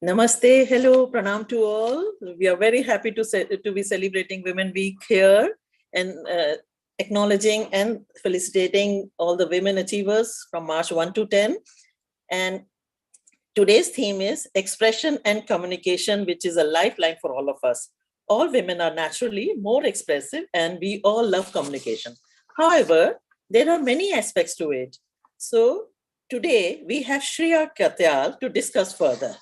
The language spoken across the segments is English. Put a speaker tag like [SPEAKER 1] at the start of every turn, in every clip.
[SPEAKER 1] Namaste, hello, pranam to all. We are very happy to be celebrating Women Week here and acknowledging and felicitating all the women achievers from March 1 to 10. And today's theme is expression and communication, which is a lifeline for all of us. All women are naturally more expressive and we all love communication. However, there are many aspects to it. So today we have Shreeya Katyal to discuss further.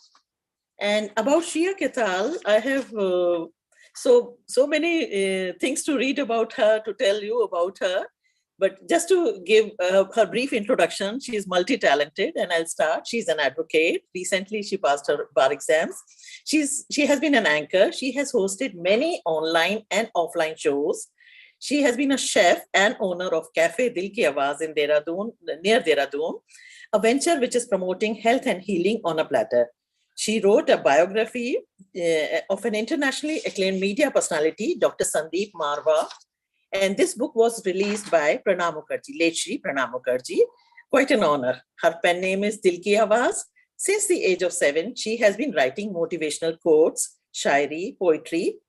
[SPEAKER 1] And about Shreeya Katyal, I have so many things to read about her, to tell you about her. But just to give her brief introduction, she is multi-talented, and I'll start. She's an advocate. Recently, she passed her bar exams. She has been an anchor. She has hosted many online and offline shows. She has been a chef and owner of Cafe Dil Ki Awaaz in Dehradun, near Dehradun, a venture which is promoting health and healing on a platter. She wrote a biography of an internationally acclaimed media personality, Dr. Sandeep Marwa. And this book was released by Pranam Mukherjee, late Shri Pranam Mukherjee. Quite an honor. Her pen name is Dil Ki Awaaz. Since the age of 7, she has been writing motivational quotes, shairi, poetry,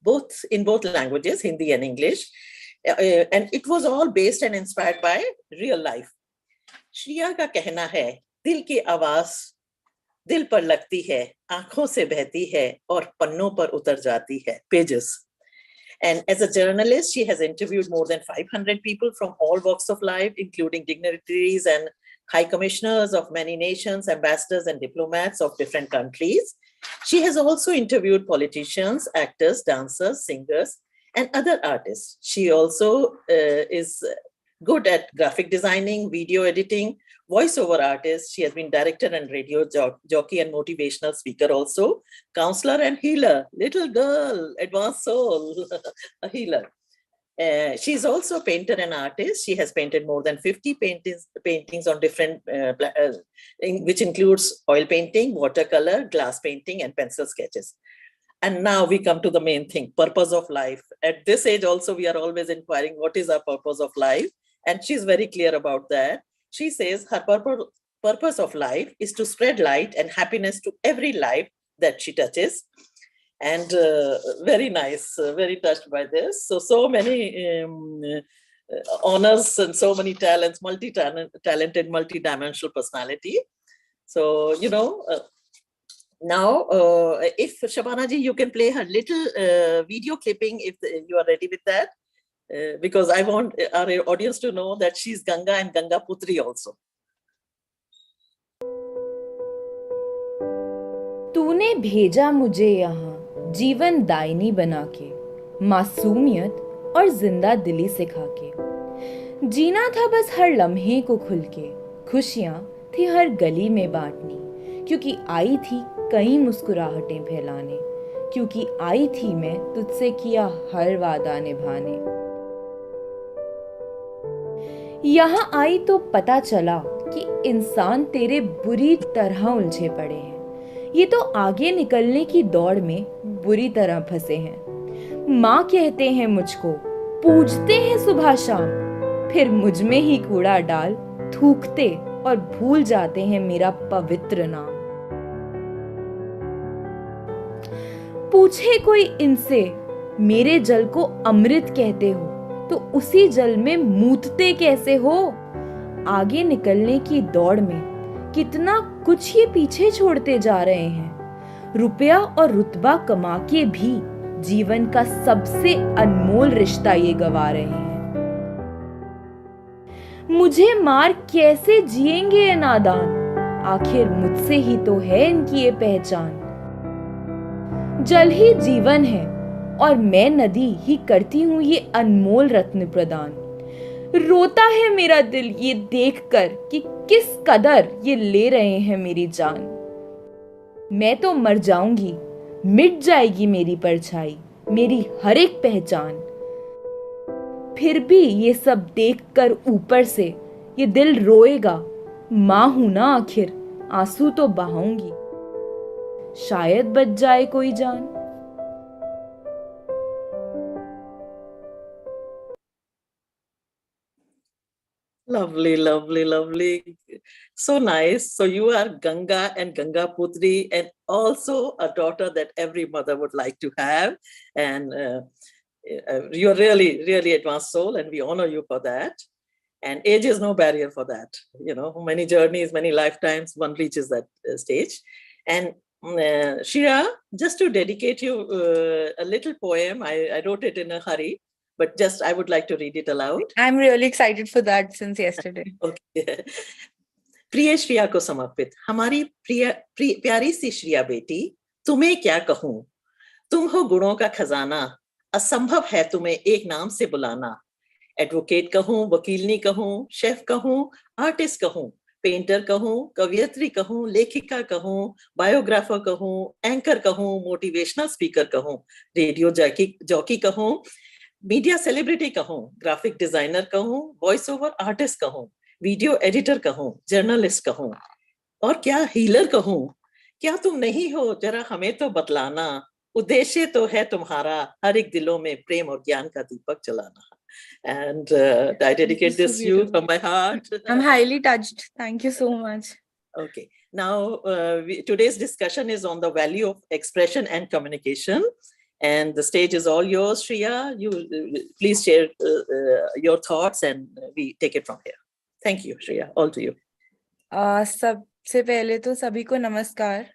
[SPEAKER 1] in both languages, Hindi and English. And it was all based and inspired by real life. Shreeya का कहना है, दिल की आवाज दिल पर लगती है, आंखों से बहती है और पन्नों पर उतर जाती है, pages. And as a journalist, she has interviewed more than 500 people from all walks of life, including dignitaries and high commissioners of many nations, ambassadors and diplomats of different countries. She has also interviewed politicians, actors, dancers, singers, and other artists. She also is good at graphic designing, video editing, voiceover artist. She has been director and radio jockey and motivational speaker also, counselor and healer, little girl, advanced soul, a healer. She's also a painter and artist. She has painted more than 50 paintings on different, which includes oil painting, watercolor, glass painting, and pencil sketches. And now we come to the main thing, purpose of life. At this age also, we are always inquiring what is our purpose of life? And she's very clear about that. She says her purpose of life is to spread light and happiness to every life that she touches. And very nice, very touched by this. So many honors and so many talents, multi-talented, multi-dimensional personality. So, now, if Shabana ji, you can play her little video clipping if you are ready with that. Because I want our audience to know that she's Ganga and Ganga Putri also.
[SPEAKER 2] तूने भेजा मुझे यहाँ जीवन दायनी बना के, मासूमियत और जिंदा दिली सिखा के। जीना था बस हर लम्हे को खुल के, खुशियाँ थी हर गली में बांटनी, क्योंकि आई थी कई मुस्कुराहटें फैलाने, क्योंकि आई थी मैं तुझसे किया हर वादा निभाने। यहाँ आई तो पता चला कि इंसान तेरे बुरी तरह उलझे पड़े हैं। ये तो आगे निकलने की दौड़ में बुरी तरह फंसे हैं। माँ कहते हैं मुझको, पूजते हैं सुबह शाम, फिर मुझ में ही कूड़ा डाल थूकते और भूल जाते हैं मेरा पवित्र नाम। पूछे कोई इनसे, मेरे जल को अमृत कहते हो तो उसी जल में मूतते कैसे हो? आगे निकलने की दौड़ में कितना कुछ ये पीछे छोड़ते जा रहे हैं। रुपया और रुतबा कमा के भी जीवन का सबसे अनमोल रिश्ता ये गवा रहे हैं। मुझे मार कैसे जिएंगे ये नादान, आखिर मुझसे ही तो है इनकी ये पहचान। जल ही जीवन है और मैं नदी ही करती हूँ ये अनमोल रत्न प्रदान। रोता है मेरा दिल ये देखकर कि किस कदर ये ले रहे हैं मेरी जान। मैं तो मर जाऊंगी, मिट जाएगी मेरी परछाई, मेरी हर एक पहचान। फिर भी ये सब देखकर ऊपर से ये दिल रोएगा। माँ हूं ना आखिर, आंसू तो बहाऊंगी, शायद बच जाए कोई जान।
[SPEAKER 1] Lovely, lovely, lovely. So nice. So you are Ganga and Ganga Putri, and also a daughter that every mother would like to have. And you're really, really advanced soul, and we honor you for that. And age is no barrier for that. You know, many journeys, many lifetimes, one reaches that stage. And Shreeya, just to dedicate you a little poem, I wrote it in a hurry, but just I would like to read it aloud.
[SPEAKER 3] I'm really excited for that since yesterday.
[SPEAKER 1] Okay. प्रिय श्रेया को समर्पित, हमारी प्यारी सी श्रेया बेटी, तुम्हें क्या कहूं, तुम हो गुणों का खजाना, असंभव है तुम्हें एक नाम से बुलाना। एडवोकेट कहूं, वकीलनी कहूं, शेफ कहूं, आर्टिस्ट कहूं, पेंटर कहूं, कवियत्री कहूं, लेखिका कहूं, बायोग्राफर कहूं, एंकर कहूं, मोटिवेशनल स्पीकर कहूं, रेडियो जॉकी कहूं, मीडिया सेलिब्रिटी कहूं, ग्राफिक डिजाइनर कहूं, वॉइस ओवर आर्टिस्ट कहूं, वीडियो एडिटर कहूं, जर्नलिस्ट कहूं, और क्या हीलर कहूं। क्या तुम नहीं हो, जरा हमें तो बतलाना, उद्देश्य तो है तुम्हारा हर एक दिलों में प्रेम और ज्ञान का दीपक जलाना। And I dedicate this to you from my heart.
[SPEAKER 3] I'm highly touched. Thank you so much.
[SPEAKER 1] Okay. Now, today's discussion is on the value of expression and communication. And the stage is all yours, Shreeya. You please share your thoughts and we take it from here. Thank you, Shreeya. All to you.
[SPEAKER 3] सबसे पहले तो सभी को नमस्कार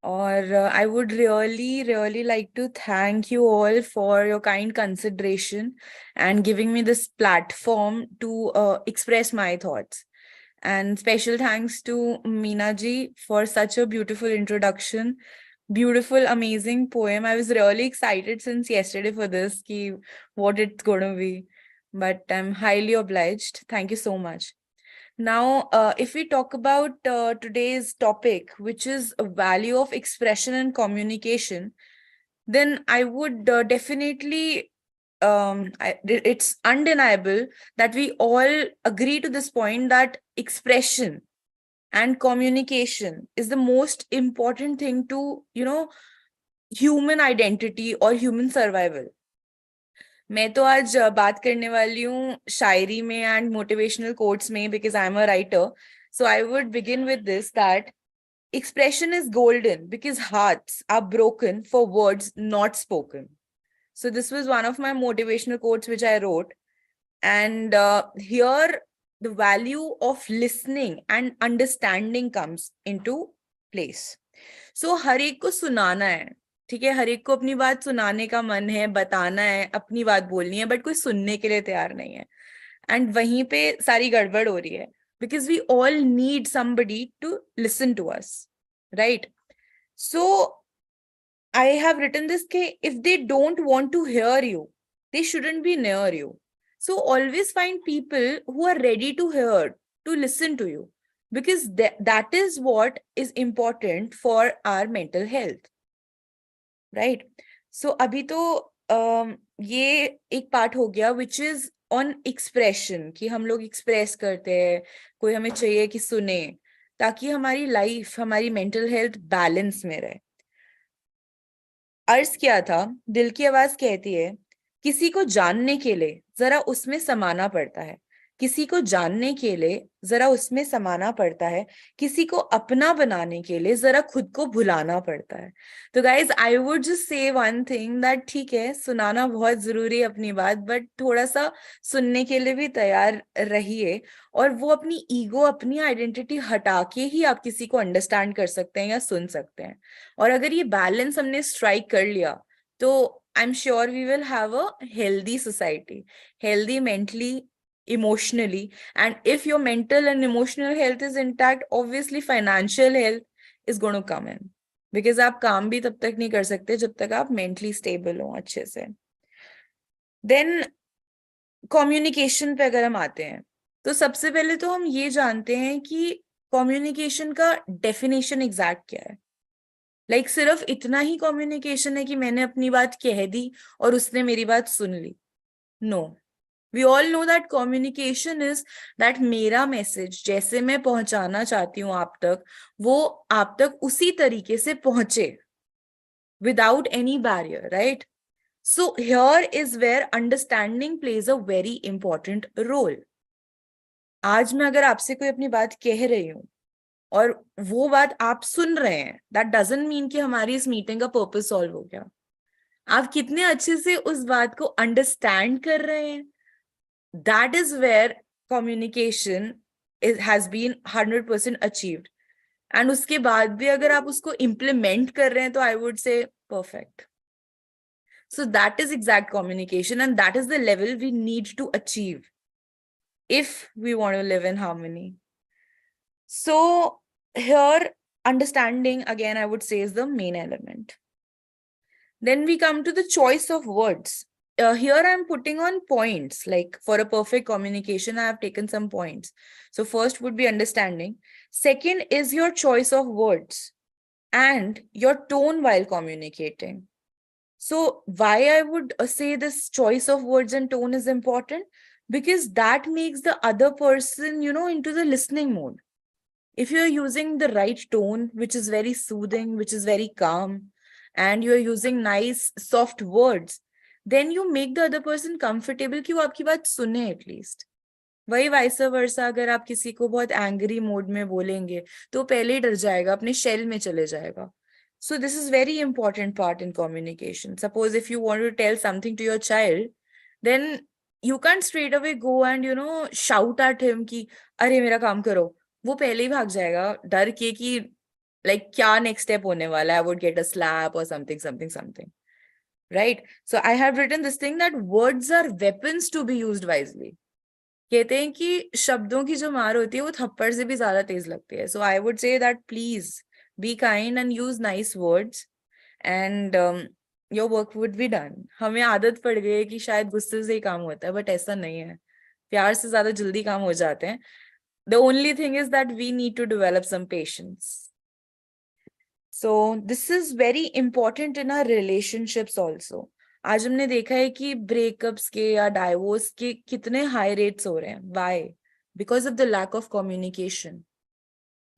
[SPEAKER 3] और I would really like to thank you all for your kind consideration and giving me this platform to express my thoughts. And special thanks to Meena ji for such a beautiful introduction. Beautiful, amazing poem. I was really excited since yesterday for this, what it's going to be. But I'm highly obliged. Thank you so much. Now, if we talk about today's topic, which is a value of expression and communication, then I would definitely, it's undeniable that we all agree to this point that expression and communication is the most important thing to, human identity or human survival. मैं तो आज बात करने वाली हूँ शायरी में and motivational quotes में because I'm a writer. So I would begin with this, that expression is golden because hearts are broken for words not spoken. So this was one of my motivational quotes which I wrote. And here the value of listening and understanding comes into place. So हर एक को सुनाना है, ठीक है, हर एक को अपनी बात सुनाने का मन है, बताना है, अपनी बात बोलनी है, बट कोई सुनने के लिए तैयार नहीं है. एंड वहीं पे सारी गड़बड़ हो रही है because we all need somebody to listen to us, right? So I have written this कि if they don't want to hear you, they shouldn't be near you. So always find people who are ready to hear, to listen to you, because that is what is important for our mental health. Right so अभी तो ये एक part हो गया which is on expression, कि हम लोग express करते हैं, कोई हमें चाहिए कि सुने, ताकि हमारी लाइफ, हमारी मेंटल हेल्थ बैलेंस में रहे. अर्ज किया था, दिल की आवाज कहती है, किसी को जानने के लिए जरा उसमें समाना पड़ता है, किसी को जानने के लिए जरा उसमें समाना पड़ता है, किसी को अपना बनाने के लिए जरा खुद को भुलाना पड़ता है. तो guys I would just say one thing that ठीक है, सुनाना बहुत जरूरी है अपनी बात, बट थोड़ा सा सुनने के लिए भी तैयार रहिए, और वो अपनी ईगो, अपनी आइडेंटिटी हटा के ही आप किसी को अंडरस्टैंड कर सकते हैं या सुन सकते हैं. और अगर ये बैलेंस हमने स्ट्राइक कर लिया तो I am sure we will have a healthy society, healthy mentally, emotionally. And if your mental and emotional health is intact, obviously financial health is going to come in, because आप काम भी तब तक नहीं कर सकते जब तक आप mentally stable हो अच्छे से. Then communication पे अगर हम आते हैं तो सबसे पहले तो हम ये जानते हैं कि communication का definition exact क्या है. Like सिर्फ इतना ही communication है कि मैंने अपनी बात कह दी और उसने मेरी बात सुन ली. No. We all know that communication is that मेरा मैसेज जैसे मैं पहुंचाना चाहती हूँ आप तक, वो आप तक उसी तरीके से पहुंचे without any barrier, right? So here is where understanding plays a very important role. आज मैं अगर आपसे कोई अपनी बात कह रही हूँ और वो बात आप सुन रहे हैं, दैट डजंट मीन कि हमारी इस मीटिंग का पर्पस सॉल्व हो गया। आप कितने अच्छे से उस बात को अंडरस्टैंड कर रहे हैं, that is where communication has been 100% achieved. And उसके बाद भी अगर आप उसको इम्प्लीमेंट कर रहे हैं तो I would say perfect. So that is exact communication, and that is the level we need to achieve if we want to live in harmony. So here, understanding again, I would say, is the main element. Then we come to the choice of words. Here I'm putting on points, like for a perfect communication, I have taken some points. So first would be understanding. Second is your choice of words and your tone while communicating. So why I would say this choice of words and tone is important? Because that makes the other person, into the listening mode. If you're using the right tone, which is very soothing, which is very calm, and you're using nice, soft words, then you make the other person comfortable कि वो आपकी बात सुने at least. वही vice versa, अगर आप किसी को बहुत एंग्री मोड में बोलेंगे तो पहले ही डर जाएगा, अपने शेल में चले जाएगा. So this is very important part in communication. Suppose if you want to tell something to your child, then you can't straight away go and shout at him कि अरे मेरा काम करो. वो पहले ही भाग जाएगा डर के कि like क्या next step होने वाला है, I would get a slap or something. Right? So I have written this thing that words are weapons to be used wisely. कहते हैं कि शब्दों की जो मार होती है वो थप्पड़ से भी ज्यादा तेज लगती है. So I would say that please be kind and use nice words and your work would be done. हमें आदत पड़ गई है कि शायद गुस्से से ही काम होता है, बट ऐसा नहीं है. प्यार से ज्यादा जल्दी काम हो जाते हैं. The only thing is that we need to develop some patience. So this is very important in our relationships also. आज हमने देखा है कि ब्रेकअप्स के या डाइवोर्स के कितने हाई रेट्स हो रहे हैं. Why? Because of the lack of communication.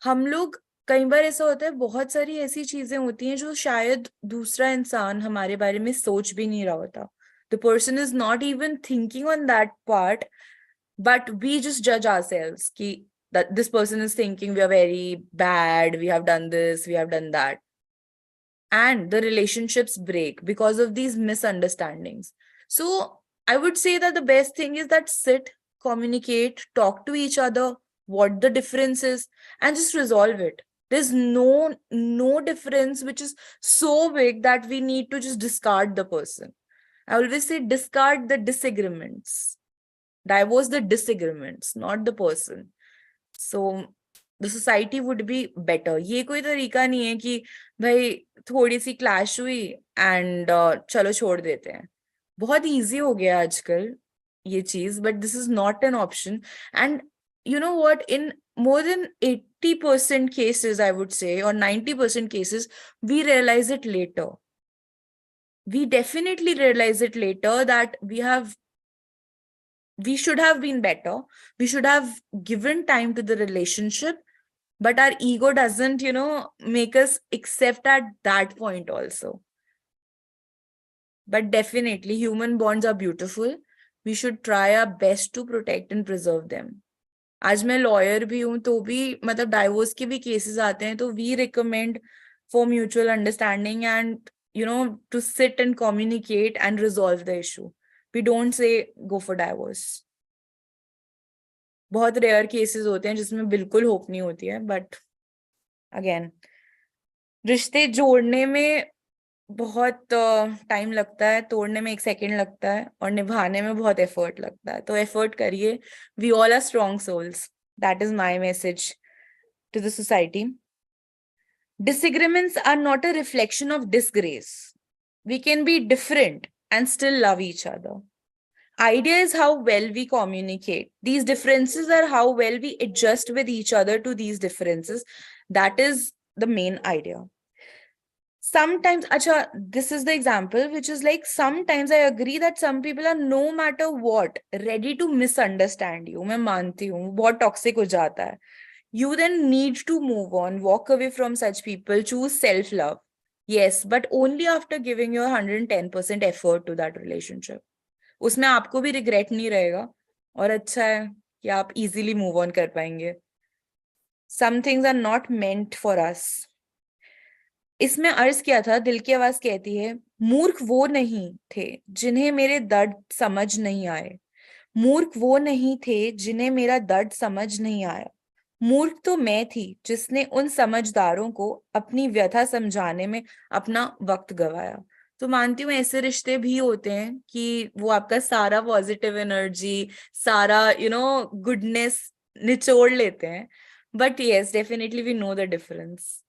[SPEAKER 3] हम लोग कई बार ऐसा होता है, बहुत सारी ऐसी चीजें होती हैं जो शायद दूसरा इंसान हमारे बारे में सोच भी नहीं रहा होता. The person is not even thinking on that part, but we just जज आवरसेल्व्स कि that this person is thinking we are very bad, we have done this, we have done that. And the relationships break because of these misunderstandings. So I would say that the best thing is that sit, communicate, talk to each other, what the difference is, and just resolve it. There's no difference which is so big that we need to just discard the person. I always say discard the disagreements. Divorce the disagreements, not the person. So the society would be better. ये कोई तरीका नहीं है कि भाई थोड़ी सी clash हुई and चलो छोड़ देते हैं. बहुत इजी हो गया आजकल ये चीज, but this is not an option. And you know what, in more than 80% cases, I would say, or 90% cases, we realize it later. We definitely realize it later that we should have been better. We should have given time to the relationship, but our ego doesn't, make us accept at that point also. But definitely human bonds are beautiful. We should try our best to protect and preserve them. आज मैं lawyer भी हूँ तो भी मतलब divorce के भी cases आते हैं, तो we recommend for mutual understanding and to sit and communicate and resolve the issue. We don't say go for divorce. बहुत रेयर केसेस होते हैं जिसमें बिल्कुल होप नहीं होती है, बट अगेन रिश्ते जोड़ने में बहुत टाइम लगता है, तोड़ने में 1 सेकेंड लगता है, और निभाने में बहुत एफर्ट लगता है. तो एफर्ट करिए. We all are strong souls. That is my message to the society. Disagreements are not a reflection of disgrace. We can be different and still love each other. Idea is how well we communicate. These differences are how well we adjust with each other to these differences. That is the main idea. Sometimes, this is the example, which is like sometimes I agree that some people are no matter what ready to misunderstand you. मैं मानती हूँ बहुत toxic हो जाता है. You then need to move on, walk away from such people, choose self-love. Yes, but only after giving your 110% effort to that relationship. उसमें आपको भी रिग्रेट नहीं रहेगा और अच्छा है कि आप इजीली मूव ऑन कर पाएंगे. Some things are not meant for us. इसमें अर्ज किया था, दिल की आवाज कहती है, मूर्ख वो नहीं थे जिन्हें मेरे दर्द समझ नहीं आए. मूर्ख वो नहीं थे जिन्हें मेरा दर्द समझ नहीं आया. मूर्ख तो मैं थी जिसने उन समझदारों को अपनी व्यथा समझाने में अपना वक्त गवाया. तो मानती हूँ ऐसे रिश्ते भी होते हैं कि वो आपका सारा पॉजिटिव एनर्जी, सारा गुडनेस निचोड़ लेते हैं. But yes, definitely we know the difference.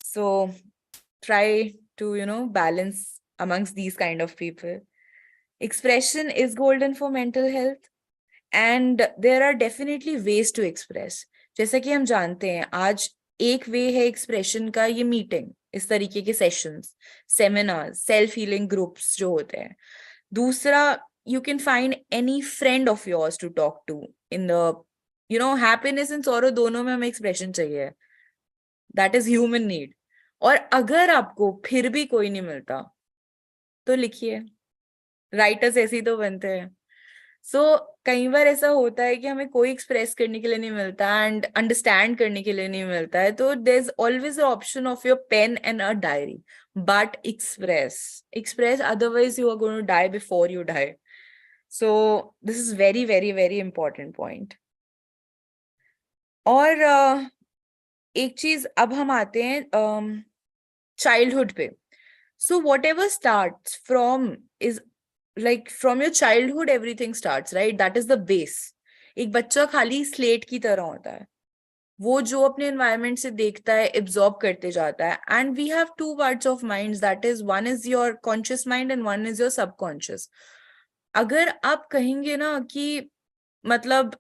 [SPEAKER 3] So try to balance amongst these kind of people. Expression is golden for mental health, and there are definitely ways to express. जैसा कि हम जानते हैं, आज एक वे है एक्सप्रेशन का, ये मीटिंग, इस तरीके के sessions, seminars, self healing groups जो होते हैं. दूसरा, you can find any friend of yours to talk to in the happiness and sorrow, दोनों में हमें एक्सप्रेशन चाहिए. That is human need. और अगर आपको फिर भी कोई नहीं मिलता तो लिखिए. राइटर्स ऐसे ही तो बनते हैं. सो कई बार ऐसा होता है कि हमें कोई एक्सप्रेस करने के लिए नहीं मिलता एंड अंडरस्टैंड करने के लिए नहीं मिलता है, तो there is always the option of your pen and a diary. But express otherwise you are going to die before you die. So this is very very very important point. और एक चीज, अब हम आते हैं चाइल्डहुड पे. So whatever starts is like from your childhood, everything starts, right? That is the base. एक बच्चा खाली स्लेट की तरह होता है. वो जो अपने एनवायरनमेंट से देखता है एब्जॉर्ब करते जाता है. And we have two parts of minds, that is one is your conscious mind and one is your subconscious. अगर आप कहेंगे ना कि मतलब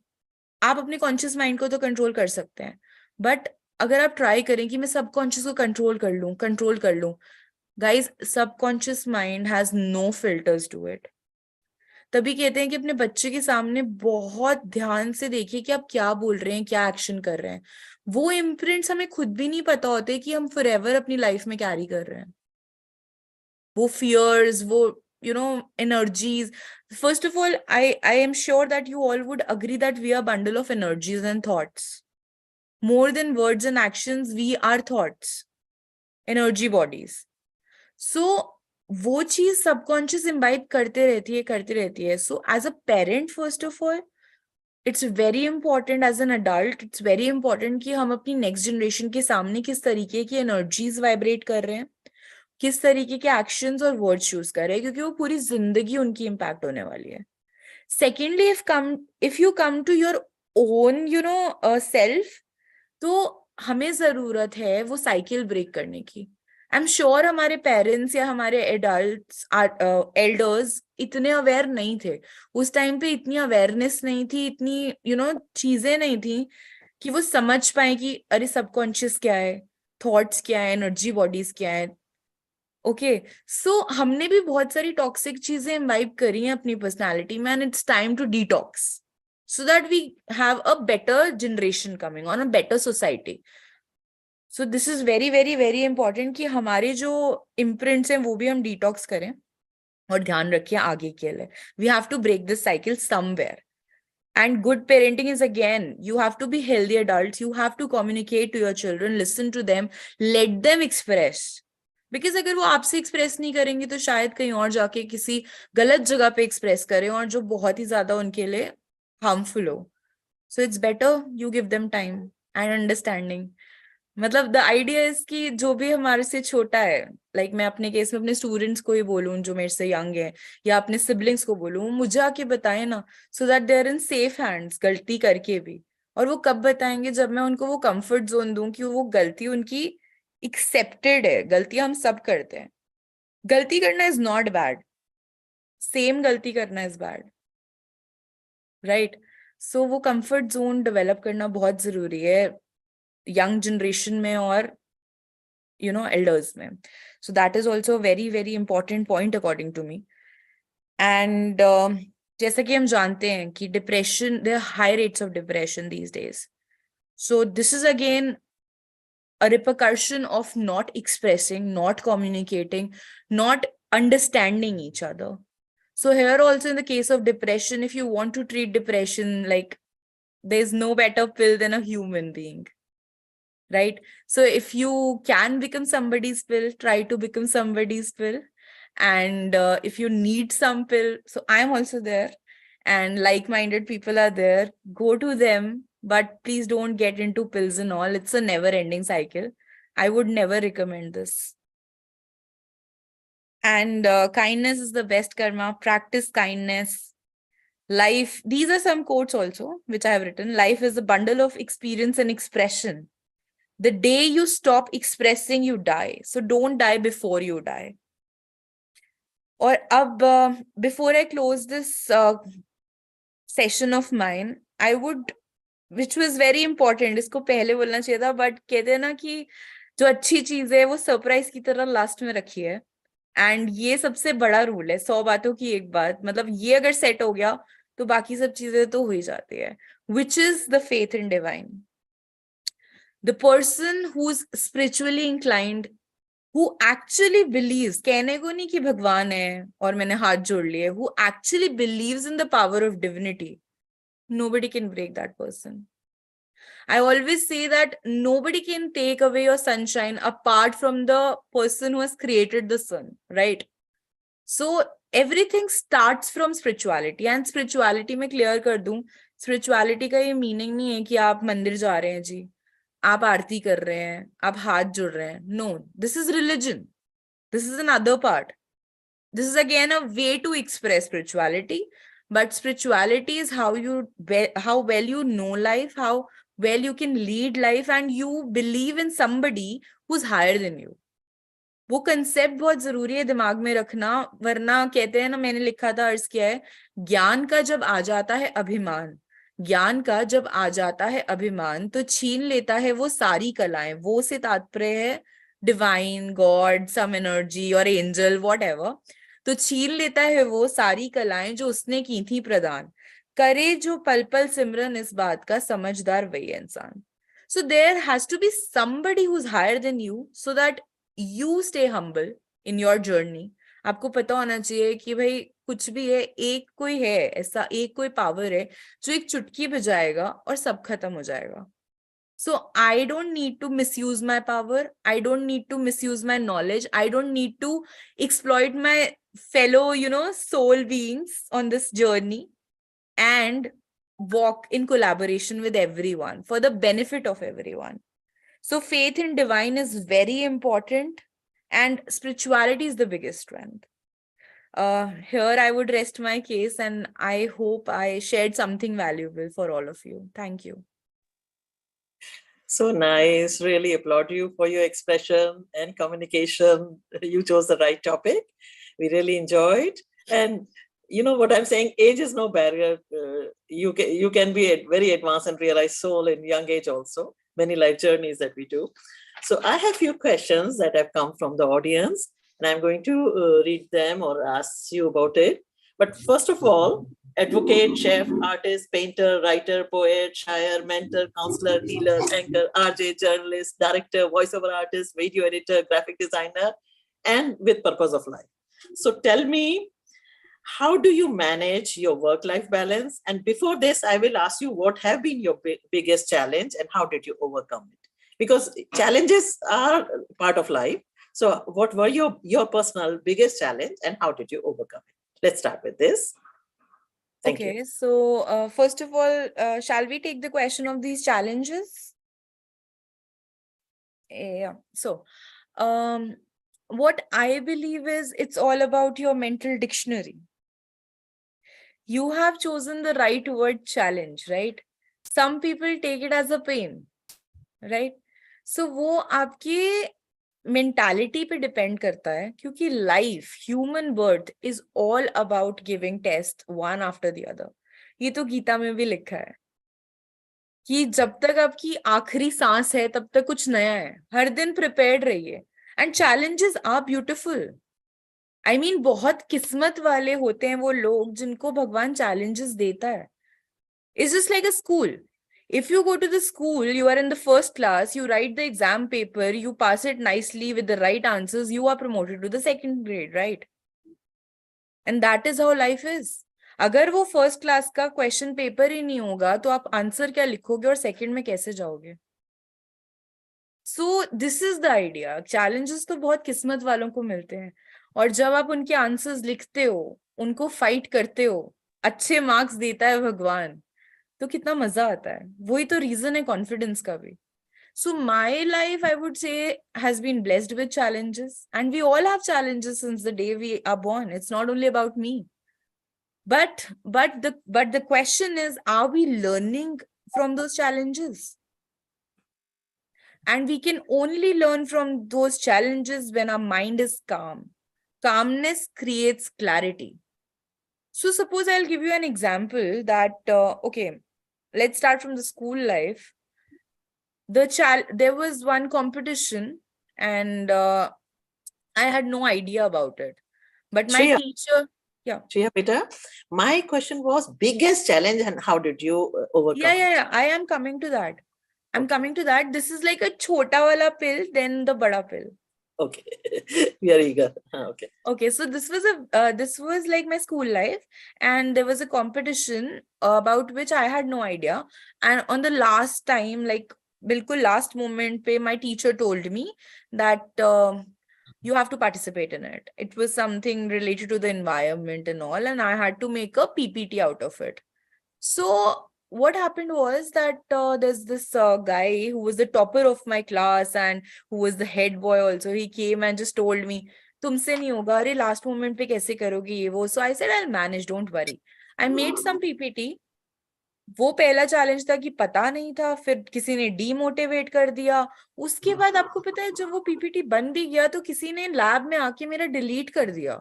[SPEAKER 3] आप अपने कॉन्शियस माइंड को तो कंट्रोल कर सकते हैं, बट अगर आप ट्राई करें कि मैं सबकॉन्शियस को कंट्रोल कर लूं, guys, subconscious mind has no filters to it. तभी कहते हैं कि अपने बच्चे के सामने बहुत ध्यान से देखिए कि आप क्या बोल रहे हैं, क्या एक्शन कर रहे हैं. वो इम्प्रिंट्स हमें खुद भी नहीं पता होते कि हम फॉरएवर अपनी लाइफ में कैरी कर रहे हैं. वो फियर्स, वो energies. First of all, I am sure that you all would agree that we are a bundle of energies and thoughts. More than words and actions, we are thoughts, energy bodies. सो वो चीज subconscious imbibe करते रहती है. So as a parent, first of all, it's very important. As an adult, it's very important कि हम अपनी next generation के सामने किस तरीके की एनर्जीज वाइब्रेट कर रहे हैं, किस तरीके के एक्शंस और वर्ड्स चूज कर रहे हैं, क्योंकि वो पूरी जिंदगी उनकी इम्पैक्ट होने वाली है. Secondly, if you come to your own self, तो हमें जरूरत है वो साइकिल ब्रेक करने की. आई एम श्योर हमारे पेरेंट्स या हमारे एडल्ट्स, एल्डर्स इतने अवेयर नहीं थे उस टाइम पे. इतनी अवेयरनेस नहीं थी, इतनी चीजें नहीं थी कि वो समझ पाए कि अरे सबकॉन्शियस क्या है, थॉट्स क्या है, एनर्जी बॉडीज क्या है. ओके, सो हमने भी बहुत सारी टॉक्सिक चीजें इम्बाइब करी हैं अपनी पर्सनालिटी में, and it's time to detox so that we have a better generation coming on, a better society. So this is very very very important कि हमारे जो imprints हैं वो भी हम detox करें और ध्यान रखिए आगे के लिए. We have to break this cycle somewhere. And good parenting is, again, you have to be healthy adults. You have to communicate to your children, listen to them, let them express. Because अगर वो आपसे express नहीं करेंगे तो शायद कहीं और जाके किसी गलत जगह पे एक्सप्रेस करें, और जो बहुत ही ज्यादा उनके लिए हार्मफुल हो. So it's better you give them time and understanding. मतलब द आइडिया इज कि जो भी हमारे से छोटा है, लाइक मैं अपने केस में अपने स्टूडेंट्स को ही बोलूं जो मेरे से यंग है, या अपने सिबलिंग्स को बोलूं, मुझे आके बताएं ना, so that they are in safe hands, गलती करके भी. और वो कब बताएंगे? जब मैं उनको वो कंफर्ट जोन दूं कि वो गलती उनकी एक्सेप्टेड है. गलती हम सब करते हैं. गलती करना इज नॉट बैड, सेम गलती करना इज बैड, राइट? सो वो कंफर्ट जोन डेवलप करना बहुत जरूरी है यंग जनरेशन में और एल्डर्स में. So that is also very very important point according to me. And जैसा कि हम जानते हैं कि depression, there are high rates of depression these days. So this is again a repercussion of not expressing, not communicating, not understanding each other. So here also in the case of depression, if you want to treat depression, like there's no better pill than a human being, right? So if you can become somebody's pill, try to become somebody's pill. And if you need some pill, so I'm also there, and like-minded people are there, go to them, but please don't get into pills and all. It's a never-ending cycle. I would never recommend this. And kindness is the best karma. Practice kindness. Life, these are some quotes also, which I have written. Life is a bundle of experience and expression. The day you stop expressing, you die. So don't die before you die. Or before I close this session of mine, I would, which was very important, इसको पहले बोलना चाहिए था, but कहते हैं ना कि जो अच्छी चीज है वो सरप्राइज की तरह लास्ट में रखी है. एंड ये सबसे बड़ा रूल है, 100 बातों की एक बात. मतलब ये अगर सेट हो गया तो बाकी सब चीजें तो हो ही जाती है. Which is the faith in divine. The person who is spiritually inclined, who actually believes, कहने को नहीं कि भगवान है और मैंने हाथ जोड़ लिए, who actually believes in the power of divinity, nobody can break that person. I always say that nobody can take away your sunshine apart from the person who has created the sun, right? So everything starts from spirituality. And spirituality में clear कर दूं, spirituality का ये meaning नहीं है कि आप मंदिर जा रहे हैं जी, आप आरती कर रहे हैं, आप हाथ जोड़ रहे हैं. No, this is religion. This is another part. This is again a way to express spirituality. But spirituality is how well you know life, how well you can lead life, and you believe in somebody who's higher than you. वो concept बहुत जरूरी है दिमाग में रखना, वरना कहते हैं ना, मैंने लिखा था, अर्ज किया है, ज्ञान का जब आ जाता है अभिमान, ज्ञान का जब आ जाता है अभिमान तो छीन लेता है वो सारी कलाएं. वो से तात्पर्य है डिवाइन, गॉड, सम एनर्जी और एंजल, वॉट एवर. तो छीन लेता है वो सारी कलाएं जो उसने की थी प्रदान. करे जो पल पल सिमरन इस बात का, समझदार वही इंसान. So there has to be somebody who's higher than you so that you stay humble in your journey. आपको पता होना चाहिए कि भाई कुछ भी है, एक कोई है ऐसा, एक कोई पावर है जो एक चुटकी बजाएगा और सब खत्म हो जाएगा. So I don't need to misuse my power. I don't need to misuse my knowledge. I don't need to exploit my fellow, soul beings on this journey, and walk in collaboration with everyone for the benefit of everyone. So faith in divine is very important, and spirituality is the biggest strength. Here I would rest my case, and I hope I shared something valuable for all of you. Thank you.
[SPEAKER 1] So nice. Really applaud you for your expression and communication. You chose the right topic. We really enjoyed. And you know what I'm saying? Age is no barrier. You can be very advanced and realize soul in young age also. Many life journeys that we do. So I have few questions that have come from the audience, and I'm going to read them or ask you about it. But first of all, advocate, chef, artist, painter, writer, poet, shire, mentor, counselor, healer, anchor, RJ, journalist, director, voiceover artist, video editor, graphic designer, and with purpose of life. So tell me, how do you manage your work-life balance? And before this, I will ask you, what have been your biggest challenge and how did you overcome it? Because challenges are part of life. So what were your personal biggest challenge and how did you overcome it? Let's start with this. Thank you.
[SPEAKER 3] So first of all, shall we take the question of these challenges? Yeah. So what I believe is it's all about your mental dictionary. You have chosen the right word, challenge, right? Some people take it as a pain, right? So वो आपकी mentality पे depend करता है, क्योंकि life, human birth is all about giving test one after the other. ये तो गीता में भी लिखा है कि जब तक आपकी आखिरी सांस है तब तक कुछ नया है. हर दिन prepared रहिए. And challenges are beautiful. I mean, बहुत किस्मत वाले होते हैं वो लोग जिनको भगवान challenges देता है. It's just like a school. If you go to the school, you are in the first class, you write the exam paper, you pass it nicely with the right answers, you are promoted to the second grade, right? And that is how life is. अगर वो first class का question paper ही नहीं होगा तो आप answer क्या लिखोगे और सेकंड में कैसे जाओगे? सो this is the idea. Challenges तो बहुत किस्मत वालों को मिलते हैं, और जब आप उनके आंसर्स लिखते हो, उनको फाइट करते हो, अच्छे मार्क्स देता है भगवान, तो कितना मजा आता है. वही तो रीजन है कॉन्फिडेंस का भी. So my life, I would say, has been blessed with challenges, and we all have challenges since the day we are born. It's not only about me. But the question is, are we learning from those challenges? And we can only learn from those challenges when our mind is calm. Calmness creates clarity. So suppose I'll give you an example that okay, let's start from the school life. There was one competition, and I had no idea about it, but my
[SPEAKER 1] Shreeya,
[SPEAKER 3] teacher, yeah,
[SPEAKER 1] Shreeya, beta, my question was biggest challenge and how did you overcome it?
[SPEAKER 3] yeah, I am coming to that. I'm
[SPEAKER 1] Okay.
[SPEAKER 3] coming to that. This is like a chota wala pill, then the bada pill.
[SPEAKER 1] Okay, we are eager. Okay.
[SPEAKER 3] Okay, so this was like my school life, and there was a competition about which I had no idea. And on the last time, like bilkul last moment pe, my teacher told me that you have to participate in it. It was something related to the environment and all, and I had to make a PPT out of it. So what happened was that there's this guy who was the topper of my class and who was the head boy also. He came and just told me, तुमसे नहीं होगा, अरे last moment पे कैसे करोगे ये वो. So I said, I'll manage, don't worry. I made some PPT. वो पहला चैलेंज था कि पता नहीं था, फिर किसी ने डीमोटिवेट कर दिया. उसके बाद आपको पता है, जब वो पीपीटी बन भी गया तो किसी ने लैब में आके मेरा डिलीट कर दिया.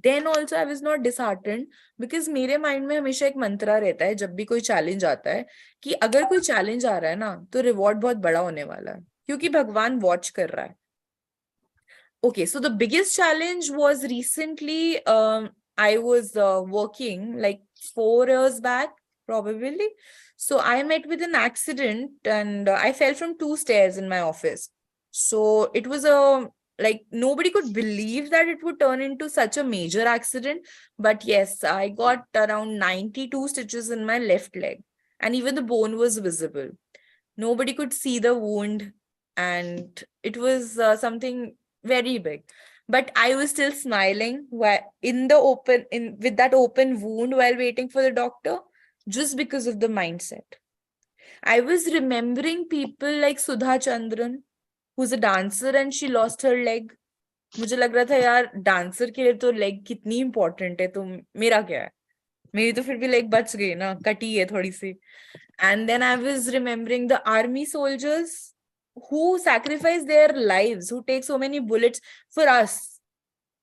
[SPEAKER 3] Then also I was not disheartened, because मेरे माइंड में हमेशा एक मंत्रा रहता है जब भी कोई चैलेंज आता है कि अगर कोई चैलेंज आ रहा है ना तो रिवॉर्ड बहुत बड़ा होने वाला है, क्योंकि भगवान वॉच कर रहा है. Okay, so the biggest challenge was recently, I was working like 4 years back, probably. So I met with an accident, and I fell from 2 stairs in my office. So it was like nobody could believe that it would turn into such a major accident. But yes, I got around 92 stitches in my left leg, and even the bone was visible. Nobody could see the wound, and it was something very big. But I was still smiling with that open wound while waiting for the doctor, just because of the mindset. I was remembering people like Sudha Chandran, who's a dancer, and she lost her leg. मुझे लग रहा था यार dancer के लिए तो leg कितनी important है, तो मेरा क्या है, मेरी तो फिर भी लेग बच गई ना, कटी है थोड़ी सी. And then I was remembering the army soldiers who sacrifice their lives, who take so many bullets for us.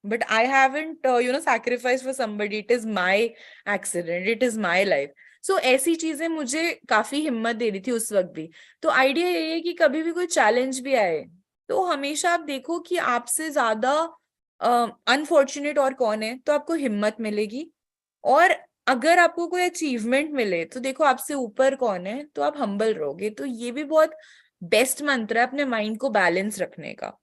[SPEAKER 3] But I haven't, sacrificed for somebody. It is my accident. It is my life. So ऐसी चीजें मुझे काफी हिम्मत दे रही थी उस वक्त भी. तो आइडिया ये है कि कभी भी कोई चैलेंज भी आए तो हमेशा आप देखो कि आपसे ज्यादा अनफॉर्चुनेट और कौन है, तो आपको हिम्मत मिलेगी. और अगर आपको कोई अचीवमेंट मिले तो देखो आपसे ऊपर कौन है, तो आप हम्बल रहोगे. तो ये भी बहुत बेस्ट मंत्र है अपने माइंड को बैलेंस रखने का.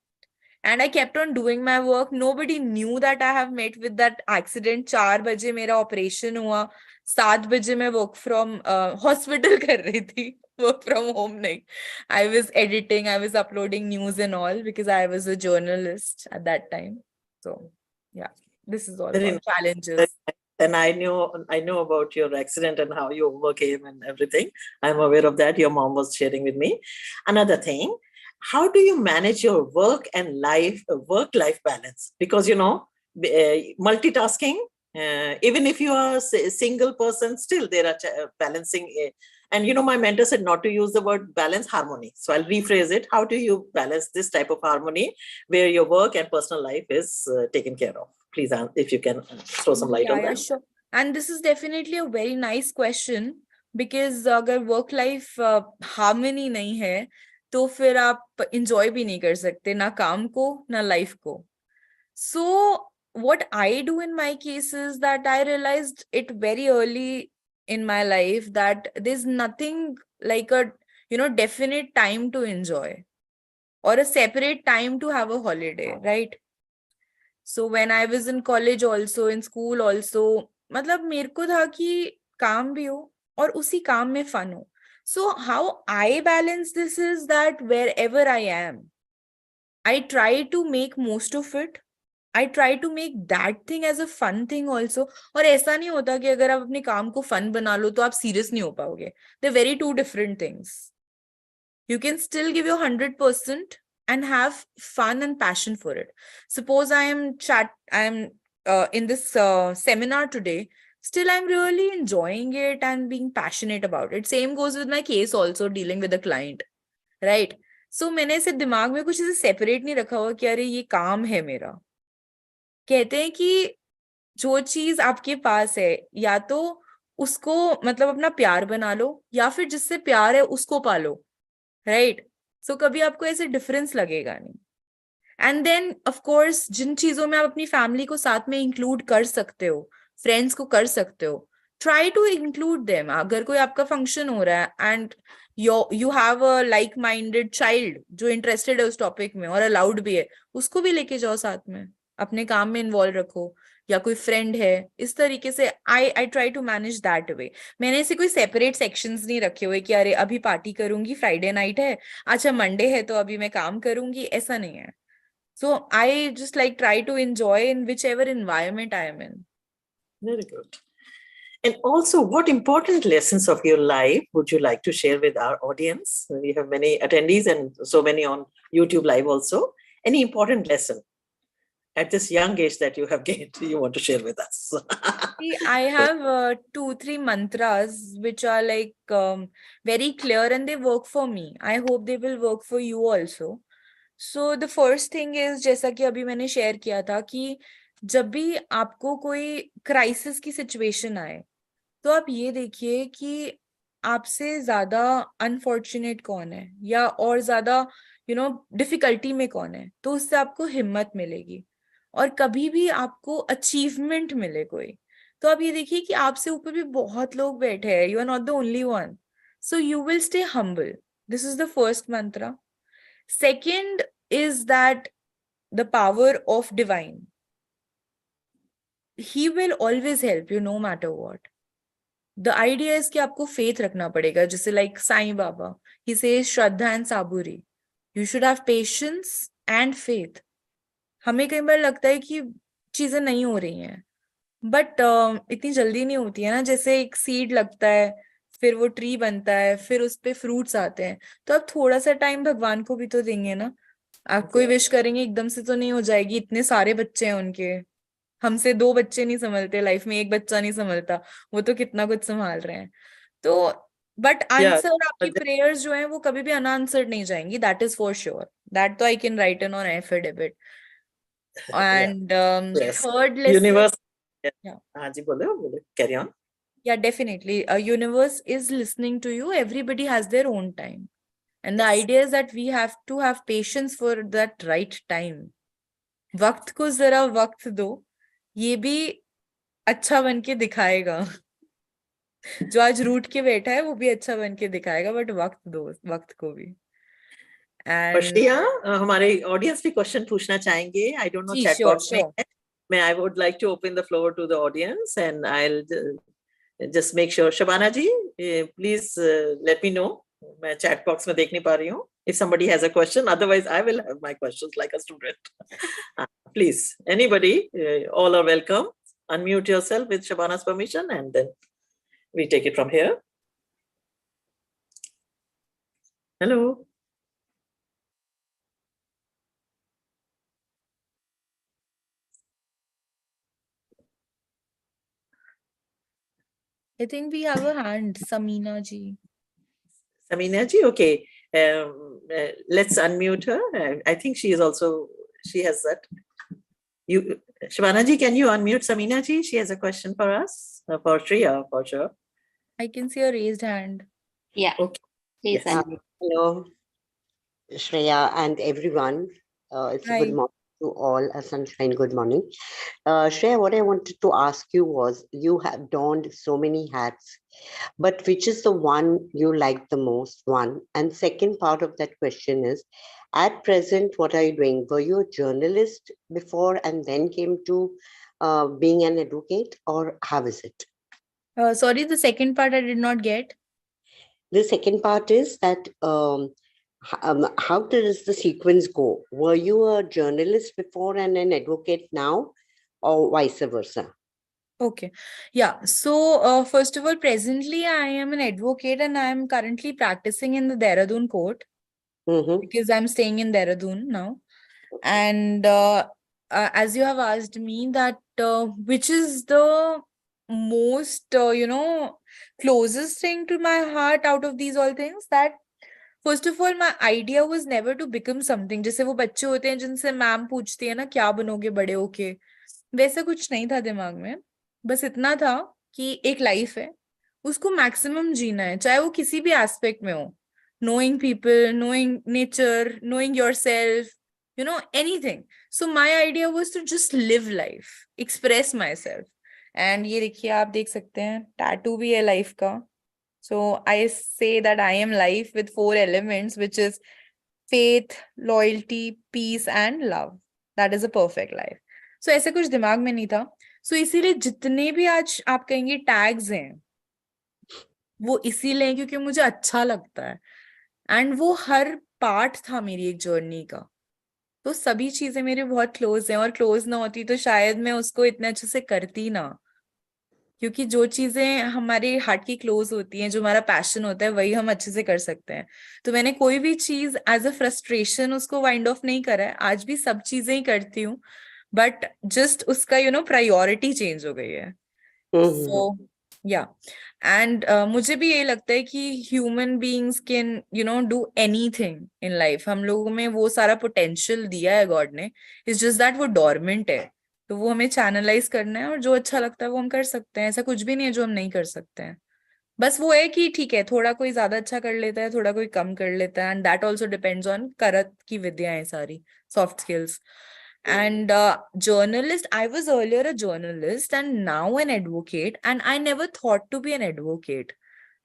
[SPEAKER 3] And I kept on doing my work. Nobody knew that I have met with that accident. 4 बजे मेरा ऑपरेशन हुआ, 7 बजे मैं वर्क फ्रॉम हॉस्पिटल कर रही थी, वर्क फ्रॉम होम नहीं. I was editing, I was uploading news and all, because I was a journalist at that time. So yeah, this is all
[SPEAKER 1] Very
[SPEAKER 3] about
[SPEAKER 1] nice.
[SPEAKER 3] challenges.
[SPEAKER 1] And I know about your accident and how you overcame and everything. I'm aware of that. Your mom was sharing with me. Another thing, how do you manage your work and work-life balance? Because, multitasking, even if you are a single person, still there are balancing. And, my mentor said not to use the word balance, harmony. So I'll rephrase it. How do you balance this type of harmony where your work and personal life is taken care of? Please, if you can throw some light on
[SPEAKER 3] Yeah,
[SPEAKER 1] that.
[SPEAKER 3] sure. And this is definitely a very nice question, because अगर work life harmony नहीं है तो फिर आप enjoy भी नहीं कर सकते, ना काम को ना life को. So what I do in my case is that I realized it very early in my life that there's nothing like a definite time to enjoy or a separate time to have a holiday, right? So when I was in college also, in school also, मतलब मेरे को था कि काम भी हो और उसी काम में फन हो. So how I balance this is that wherever I am, I try to make most of it. I try to make that thing as a fun thing also. और ऐसा नहीं होता कि अगर आप अपने काम को फन बना लो तो आप सीरियस नहीं हो पाओगे. They're very two different things. You can still give your 100% and have fun and passion for it. Suppose I am in this seminar today. Still, I'm really enjoying it and being passionate about it. Same goes with my case also, dealing with the client, right? So मैंने ऐसे दिमाग में कुछ ऐसे separate नहीं रखा हुआ कि अरे ये काम है मेरा. कहते हैं कि जो चीज आपके पास है या तो उसको मतलब अपना प्यार बना लो या फिर जिससे प्यार है उसको पालो, राइट? सो कभी आपको ऐसे डिफरेंस लगेगा नहीं. एंड देन ऑफ कोर्स जिन चीजों में आप अपनी फैमिली को साथ में इंक्लूड कर सकते हो, फ्रेंड्स को कर सकते हो, ट्राई टू इंक्लूड देम. अगर कोई आपका फंक्शन हो रहा है and you have a like minded child जो इंटरेस्टेड है उस टॉपिक में और अलाउड भी है, उसको भी लेके जाओ साथ में, अपने काम में इन्वॉल्व रखो. या कोई फ्रेंड है, इस तरीके से I try to manage that way. मैंने ऐसे कोई सेपरेट सेक्शंस नहीं रखे हुए कि अरे अभी पार्टी करूंगी, फ्राइडे नाइट है, अच्छा मंडे है तो अभी मैं काम करूंगी, ऐसा नहीं है. So I just like try to enjoy in whichever environment I am in.
[SPEAKER 1] Very good. And also, what important lessons of your life would you like to share with our audience? We have many attendees and so many on YouTube Live also. Any important lesson at this young age that you have gained, you want to share with us?
[SPEAKER 3] See, I have 2-3 mantras which are like very clear and they work for me. I hope they will work for you also. So the first thing is, जैसा कि अभी मैंने share किया था कि जब भी आपको कोई क्राइसिस की सिचुएशन आए तो आप ये देखिए कि आपसे ज्यादा अनफॉर्चुनेट कौन है या और ज्यादा डिफिकल्टी में कौन है, तो उससे आपको हिम्मत मिलेगी. और कभी भी आपको अचीवमेंट मिले कोई, तो आप ये देखिए कि आपसे ऊपर भी बहुत लोग बैठे हैं, you are not the only one. So you will stay humble. This is the first mantra. Second is that the power of divine. He will always help you no matter what. The idea is कि आपको faith रखना पड़ेगा. जैसे like Sai Baba, he says shraddha and saburi. You should have patience and faith. हमें कई बार लगता है कि चीजें नहीं हो रही हैं, बट इतनी जल्दी नहीं होती है ना. जैसे एक सीड लगता है, फिर वो ट्री बनता है, फिर उस पे फ्रूट्स आते हैं. तो आप थोड़ा सा टाइम भगवान को भी तो देंगे ना. आप कोई विश करेंगे एकदम से तो नहीं हो जाएगी. इतने सारे बच्चे हैं उनके. हमसे 2 बच्चे नहीं संभलते लाइफ में, एक बच्चा नहीं संभलता, वो तो कितना कुछ संभाल रहे हैं. तो बट आंसर, आपकी प्रेयर्स जो हैं वो कभी भी अनआंसर्ड नहीं जाएंगी. That is for sure. That तो I can write in on affidavit. And third lesson,
[SPEAKER 1] Universe.
[SPEAKER 3] yeah,
[SPEAKER 1] हाँ जी, बोलो, carry on.
[SPEAKER 3] yeah, definitely a universe is listening to you. Everybody has their own time, and the
[SPEAKER 1] Yes.
[SPEAKER 3] idea is that we have to have patience for that right time. वक्त को जरा वक्त दो, ये भी अच्छा बन के दिखाएगा. जो आज रूठ के बैठा है वो भी अच्छा बन के दिखाएगा, बट वक्त दो वक्त को भी.
[SPEAKER 1] पर
[SPEAKER 3] एंड
[SPEAKER 1] श्रेया, हमारे ऑडियंस भी क्वेश्चन पूछना चाहेंगे. I don't know
[SPEAKER 3] ji,
[SPEAKER 1] chat
[SPEAKER 3] sure
[SPEAKER 1] box में
[SPEAKER 3] श्योर.
[SPEAKER 1] है. मैं I would like to open the floor to the audience and I will just make sure. Shabana ji, please let me know. मैं चैट बॉक्स में देख नहीं पा रही हूँ. If somebody has a question, otherwise I will have my questions like a student. Please, anybody, all are welcome. Unmute yourself with Shabana's permission and then we take it from here. Hello.
[SPEAKER 3] I think we have a hand, Samina ji.
[SPEAKER 1] Samina ji, okay. Let's unmute her. I think she is also, she has that. You, Shabana ji, can you unmute Samina ji? She has a question for us, for Shreeya, for sure.
[SPEAKER 3] I can see a raised hand.
[SPEAKER 4] Yeah.
[SPEAKER 1] Okay.
[SPEAKER 4] Please.
[SPEAKER 1] Yes.
[SPEAKER 5] Hello, Shreya and everyone. It's a
[SPEAKER 3] Hi.
[SPEAKER 5] good morning to all. Sunshine, good morning. Shreya, what I wanted to ask you was, you have donned so many hats, but which is the one you like the most? One. And second part of that question is, at present, what are you doing? Were you a journalist before and then came to being an advocate, or how is it?
[SPEAKER 3] Sorry, the second part I did not get.
[SPEAKER 5] The second part is that how does the sequence go? Were you a journalist before and an advocate now, or vice versa?
[SPEAKER 3] Okay. Yeah. So, first of all, presently I am an advocate and I am currently practicing in the Dehradun court
[SPEAKER 5] Mm-hmm.
[SPEAKER 3] because I'm staying in Dehradun now. And as you have asked me that which is the most, closest thing to my heart out of these all things, that first of all, my idea was never to become something. जैसे वो बच्चे होते हैं जिनसे ma'am पूछती है ना क्या बनोगे बड़े होके, वैसा कुछ नहीं था दिमाग में. बस इतना था कि एक लाइफ है, उसको मैक्सिमम जीना है, चाहे वो किसी भी एस्पेक्ट में हो. Knowing people, knowing nature, knowing yourself, anything. So my idea was to just live life, express myself. And ये देखिए आप देख सकते हैं टैटू भी है लाइफ का. So I say that I am life with 4 elements, which is faith, loyalty, peace, and love. That is a perfect life. So ऐसे कुछ दिमाग में नहीं था. So इसीलिए जितने भी आज आप कहेंगे टैग्स हैं, वो इसीलिए क्योंकि मुझे अच्छा लगता है. एंड वो हर पार्ट था मेरी एक जर्नी का. तो सभी चीजें मेरे बहुत क्लोज हैं, और क्लोज ना होती तो शायद मैं उसको इतने अच्छे से करती ना. क्योंकि जो चीजें हमारे हार्ट की क्लोज होती हैं, जो हमारा पैशन होता है, वही हम अच्छे से कर सकते हैं. तो मैंने कोई भी चीज एज अ फ्रस्ट्रेशन उसको वाइंड ऑफ नहीं करा है. आज भी सब चीजें ही करती हूँ, बट जस्ट उसका प्रायोरिटी चेंज हो गई है. सो या एंड मुझे भी यही लगता है कि human beings can do anything in life. हम लोगों में वो सारा पोटेंशियल दिया है गॉड ने. इट्स जस्ट दैट वो डोरमेंट है, तो वो हमें चैनलाइज करना है, और जो अच्छा लगता है वो हम कर सकते हैं. ऐसा कुछ भी नहीं है जो हम नहीं कर सकते हैं. बस वो है कि ठीक है, थोड़ा कोई ज्यादा अच्छा कर लेता है, थोड़ा कोई कम कर लेता है, and that also depends on करत की विद्याएं सारी, soft skills. And journalist, I was earlier a journalist and now an advocate, and I never thought to be an advocate.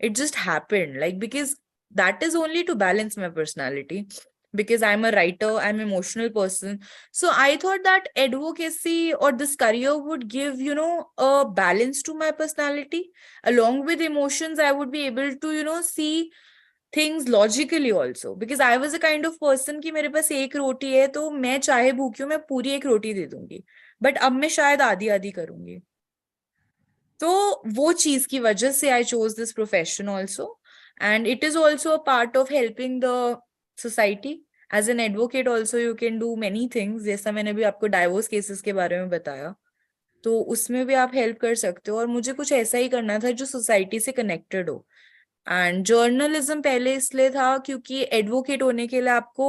[SPEAKER 3] It just happened, like, because that is only to balance my personality, because I'm a writer, I'm an emotional person. So I thought that advocacy or this career would give, a balance to my personality. Along with emotions, I would be able to, see things logically also, because I was a kind of person कि मेरे पास एक रोटी है तो मैं चाहे भूखी हूँ, मैं पूरी एक रोटी दे दूंगी, बट अब मैं शायद आधी आधी करूंगी. तो वो चीज की वजह से I chose this profession also, and it is also a part of helping the society. As an advocate also you can do many things. जैसा मैंने भी आपको डाइवोर्स केसेस के बारे में बताया, तो उसमें भी आप हेल्प कर सकते हो. और मुझे कुछ ऐसा ही करना था जो सोसाइटी से कनेक्टेड हो. एंड जर्नलिज्म पहले इसलिए था क्योंकि एडवोकेट होने के लिए आपको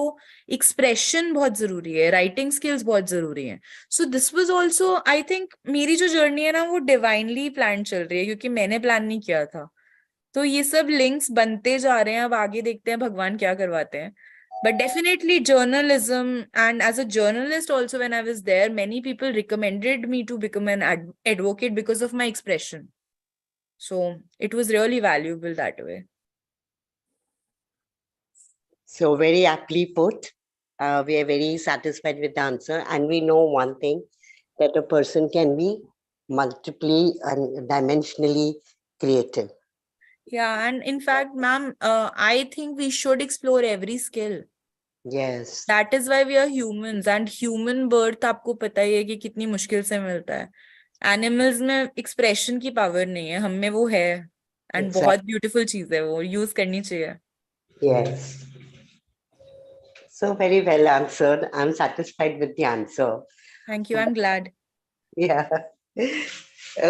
[SPEAKER 3] एक्सप्रेशन बहुत जरूरी है, राइटिंग स्किल्स बहुत जरूरी है. So this was also, I think मेरी जो जर्नी है ना वो डिवाइनली प्लान चल रही है, क्योंकि मैंने प्लान नहीं किया था. तो ये सब लिंक्स बनते जा रहे हैं. अब आगे देखते हैं भगवान क्या करवाते हैं. But definitely journalism, and as a journalist also, when I was there, many people recommended me to become an advocate because of my expression. So it was really valuable that way.
[SPEAKER 5] So very aptly put. We are very satisfied with the answer, and we know one thing, that a person can be multiply and dimensionally creative.
[SPEAKER 3] Yeah, and in fact, ma'am, I think we should explore every skill.
[SPEAKER 5] Yes.
[SPEAKER 3] That is why we are humans, and human birth आपको पता ही है कि कितनी मुश्किल से मिलता है. Animals में expression की power नहीं है, हम में वो है, and
[SPEAKER 5] Exactly.
[SPEAKER 3] बहुत beautiful चीज है, वो use करनी चाहिए.
[SPEAKER 5] Yes. So very well answered. I'm satisfied with the answer.
[SPEAKER 3] Thank you. I'm glad.
[SPEAKER 5] Yeah.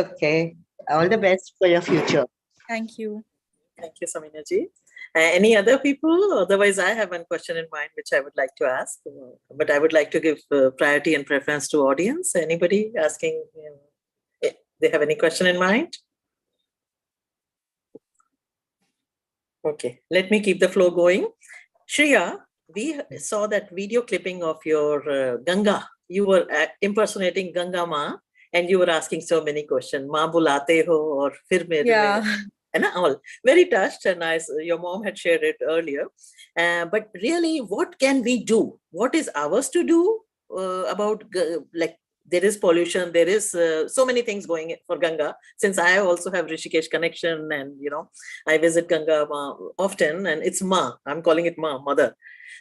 [SPEAKER 5] Okay. All the best for your future.
[SPEAKER 3] Thank you.
[SPEAKER 1] Thank you, Samina ji. Any other people? Otherwise, I have one question in mind which I would like to ask, but I would like to give priority and preference to audience. Anybody asking? They have any question in mind? Okay, let me keep the flow going. Shreeya, we saw that video clipping of your Ganga. You were impersonating Ganga Ma, and you were asking so many questions. Ma bulate ho, or fir mere
[SPEAKER 3] Yeah.
[SPEAKER 1] and all. Very touched, and your mom had shared it earlier. But really, what can we do? What is ours to do about like there is pollution, there is so many things going for Ganga. Since I also have Rishikesh connection, and I visit Ganga often, and it's Ma. I'm calling it Ma, mother.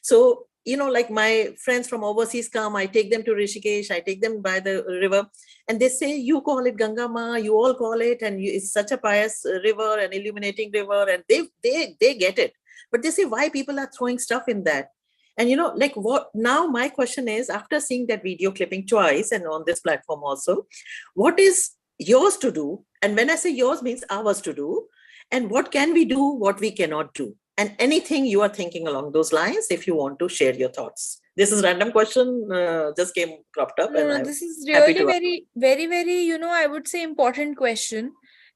[SPEAKER 1] So like my friends from overseas come, I take them to Rishikesh, I take them by the river, and they say, you call it Ganga Ma, you all call it, and it's such a pious river, an illuminating river, and they get it. But they say, why people are throwing stuff in that? And like what now, my question is, after seeing that video clipping twice and on this platform also, what is yours to do? And when I say yours, means ours to do. And what can we do, what we cannot do? And anything you are thinking along those lines, if you want to share your thoughts. This is random question, just came cropped up.
[SPEAKER 3] No, this is really very, very, very, I would say important question,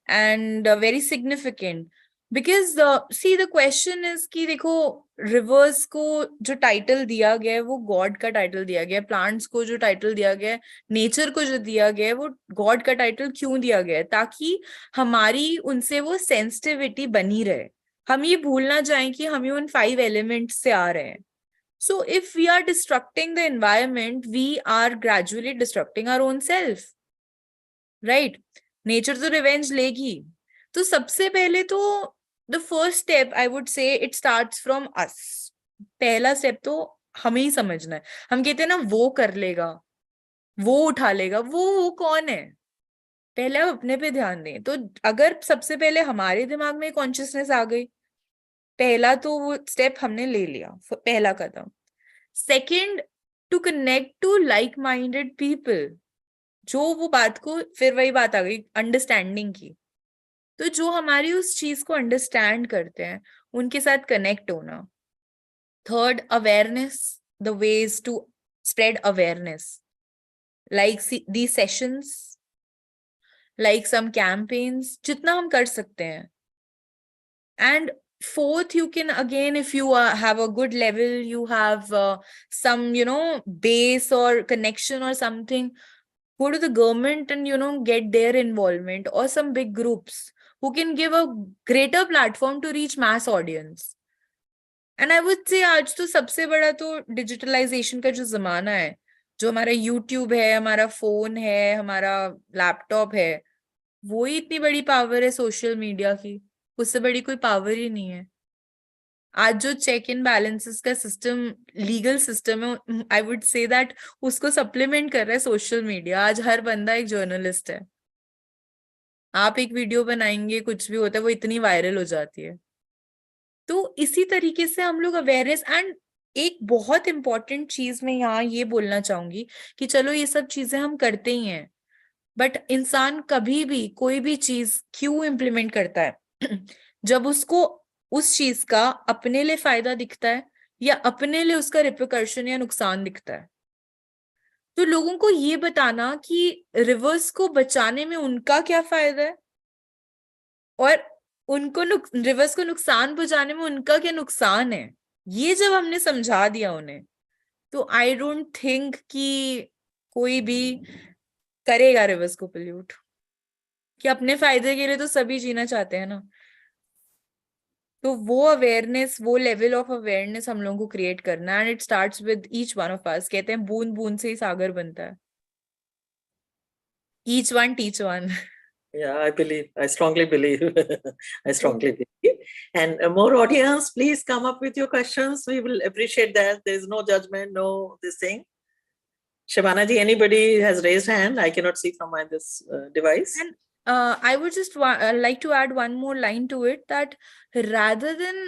[SPEAKER 3] and very significant. Because see, the question is कि देखो, rivers को जो title दिया गया है वो God का title दिया गया है, plants को जो title दिया गया है, nature को जो दिया गया है वो God का title क्यों दिया गया है? ताकि हमारी उनसे वो sensitivity बनी रहे, हम ये भूल ना जाएं कि हम उन 5 elements से आ रहे हैं. So if we are destructing the environment, we are gradually destructing our own self, right? Nature तो revenge लेगी. तो सबसे पहले तो the first step, I would say, it starts from us. पहला step तो हमें ही समझना है. हम कहते हैं ना, वो कर लेगा, वो उठा लेगा, वो कौन है? पहले हम अपने पे ध्यान दें. तो अगर सबसे पहले हमारे दिमाग में कॉन्शियसनेस आ गई, पहला तो वो स्टेप हमने ले लिया, पहला कदम. Second, to connect to like minded people, जो वो बात को, फिर वही बात आ गई अंडरस्टैंडिंग की. तो जो हमारी उस चीज को अंडरस्टैंड करते हैं, उनके साथ कनेक्ट होना. Third, awareness, the ways to spread awareness, like the sessions, like some campaigns, जितना हम कर सकते हैं. And fourth, you can again, if you have a good level, you have some base or connection or something, go to the government and get their involvement, or some big groups who can give a greater platform to reach mass audience. And I would say आज तो सबसे बड़ा तो digitalization का जो जमाना है, जो हमारा YouTube है, हमारा फोन है, हमारा लैपटॉप है, वो ही इतनी बड़ी पावर है सोशल मीडिया की. उससे बड़ी कोई पावर ही नहीं है. आज जो चेक इन बैलेंसेस का सिस्टम, लीगल सिस्टम है, आई वुड से दैट उसको सप्लीमेंट कर रहा है सोशल मीडिया. आज हर बंदा एक जर्नलिस्ट है. आप एक वीडियो बनाएंगे, कुछ भी होता है, वो इतनी वायरल हो जाती है. तो इसी तरीके से हम लोग अवेयरनेस. एंड एक बहुत इंपॉर्टेंट चीज मैं यहाँ ये बोलना चाहूंगी कि चलो ये सब चीजें हम करते ही हैं, बट इंसान कभी भी कोई भी चीज क्यों इम्प्लीमेंट करता है? जब उसको उस चीज का अपने लिए फायदा दिखता है, या अपने लिए उसका रिपरकशन या नुकसान दिखता है. तो लोगों को ये बताना कि रिवर्स को बचाने में उनका क्या फायदा है, और उनको रिवर्स को नुकसान पहुंचाने में उनका क्या नुकसान है, ये जब हमने समझा दिया उन्हें, तो आई डोंट थिंक कि कोई भी करेगा रिवर्स को पोल्यूट. कि अपने फायदे के लिए तो सभी जीना चाहते हैं ना. तो वो अवेयरनेस, वो लेवल ऑफ अवेयरनेस हम लोगों को क्रिएट करना. And it starts with each one of us. कहते हैं बूंद बूंद से ही सागर बनता है. Each one teach one.
[SPEAKER 1] Yeah, I strongly believe. I strongly believe. And more audience, please come up with your questions. We will appreciate that. There is no judgment, no this thing. Shabana ji, anybody has raised hand? I cannot see from my this device.
[SPEAKER 3] And I would just like to add one more line to it, that rather than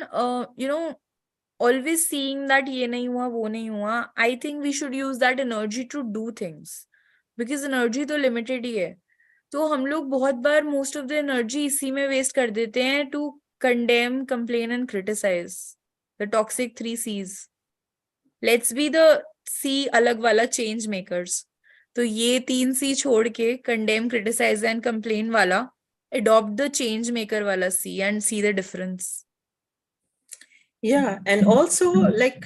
[SPEAKER 3] always seeing that ये नहीं हुआ, वो नहीं हुआ, I think we should use that energy to do things, because energy तो limited ही है. तो हम लोग बहुत बार most of the energy इसी में waste कर देते हैं to condemn, complain and criticize. The toxic 3 C's. Let's be the C अलग वाला change makers. तो ये 3 C छोड़ के condemn, criticize and complain वाला, adopt the change maker वाला C and see the difference.
[SPEAKER 1] Yeah, and also like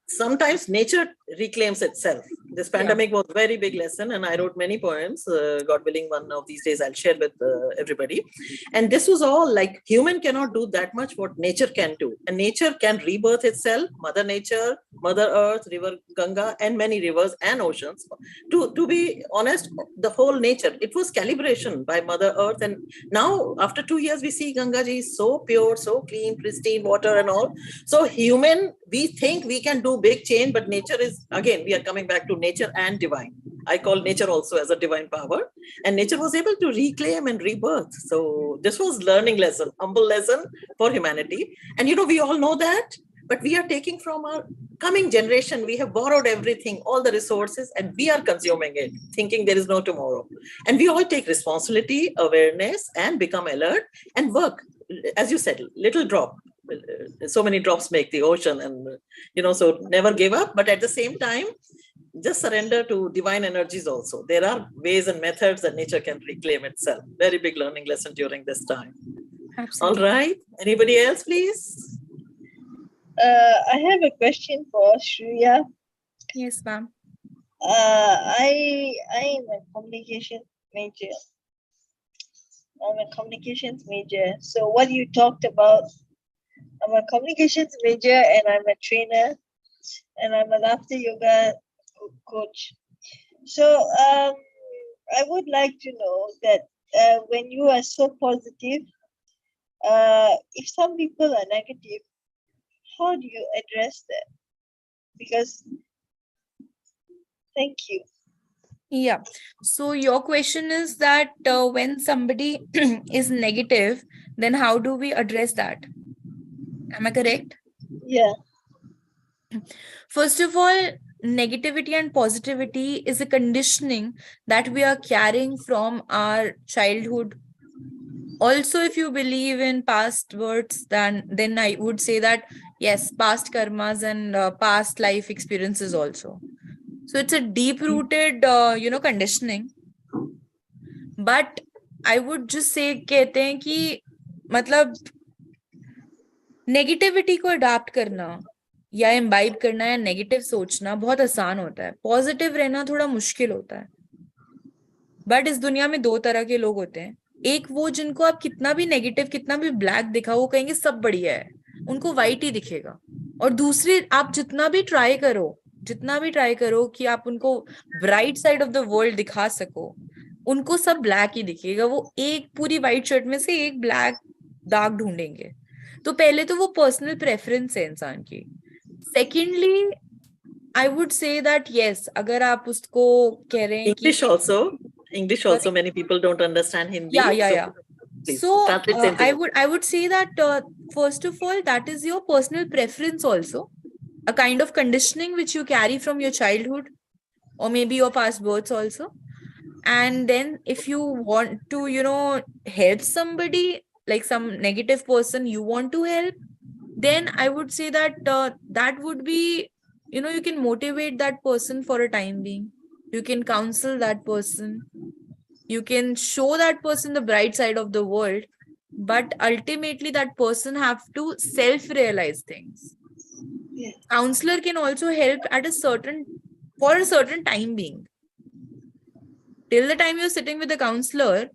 [SPEAKER 1] sometimes nature reclaims itself. This pandemic was a very big lesson, and I wrote many poems. God willing, one of these days I'll share with everybody. And this was all like human cannot do that much what nature can do. And nature can rebirth itself, Mother Nature, Mother Earth, River Ganga, and many rivers and oceans. To be honest, the whole nature, it was calibration by Mother Earth. And now, after 2 years, we see Ganga ji is so pure, so clean, pristine water and all. So human, we think we can do big change, but nature is, again, we are coming back to nature and divine. I call nature also as a divine power, and nature was able to reclaim and rebirth. So this was learning lesson, humble lesson for humanity. And we all know that, but we are taking from our coming generation. We have borrowed everything, all the resources, and we are consuming it, thinking there is no tomorrow. And we all take responsibility, awareness, and become alert and work. As you said, little drop. So many drops make the ocean, and so never give up. But at the same time, just surrender to divine energies also. There are ways and methods that nature can reclaim itself. Very big learning lesson during this time.
[SPEAKER 3] Absolutely.
[SPEAKER 1] All right. Anybody else, please?
[SPEAKER 4] I have a question for Shreeya.
[SPEAKER 3] Yes, ma'am.
[SPEAKER 4] I am a communication major. I'm a communications major. So what you talked about, I'm a communications major and I'm a trainer and I'm a laughter yoga coach. So I would like to know that when you are so positive, if some people are negative, how do you address that? Because, thank you.
[SPEAKER 3] Yeah. So your question is that when somebody is negative, then how do we address that? Am I correct?
[SPEAKER 4] Yeah.
[SPEAKER 3] First of all, negativity and positivity is a conditioning that we are carrying from our childhood. Also, if you believe in past words, then I would say that yes, past karmas and past life experiences also. So it's a deep-rooted, conditioning. But I would just say कहते हैं कि मतलब negativity को adopt करना या imbibe करना या negative सोचना बहुत आसान होता है. पॉजिटिव रहना थोड़ा मुश्किल होता है. बट इस दुनिया में दो तरह के लोग होते हैं. एक वो जिनको आप कितना भी नेगेटिव, कितना भी ब्लैक दिखाओ, वो कहेंगे सब बढ़िया है, उनको व्हाइट ही दिखेगा. और दूसरे, आप जितना भी ट्राई करो कि आप उनको bright side of the world दिखा सको, उनको सब ब्लैक ही दिखेगा. वो एक पूरी व्हाइट शर्ट में से एक ब्लैक दाग ढूंढेंगे. तो पहले तो वो पर्सनल प्रेफरेंस है इंसान की. Secondly, I would say that yes, अगर आप उसको कह रहे हैं कि
[SPEAKER 1] English also many people don't understand Hindi.
[SPEAKER 3] Yeah.
[SPEAKER 1] Please,
[SPEAKER 3] So
[SPEAKER 1] translate
[SPEAKER 3] I would say that first of all, that is your personal preference also, a kind of conditioning which you carry from your childhood or maybe your past births also. And then if you want to help somebody, like some negative person you want to help, then I would say that that would be, you can motivate that person for a time being. You can counsel that person. You can show that person the bright side of the world, but ultimately that person have to self-realize things.
[SPEAKER 4] Yeah.
[SPEAKER 3] Counselor can also help for a certain time being. Till the time you're sitting with a counselor,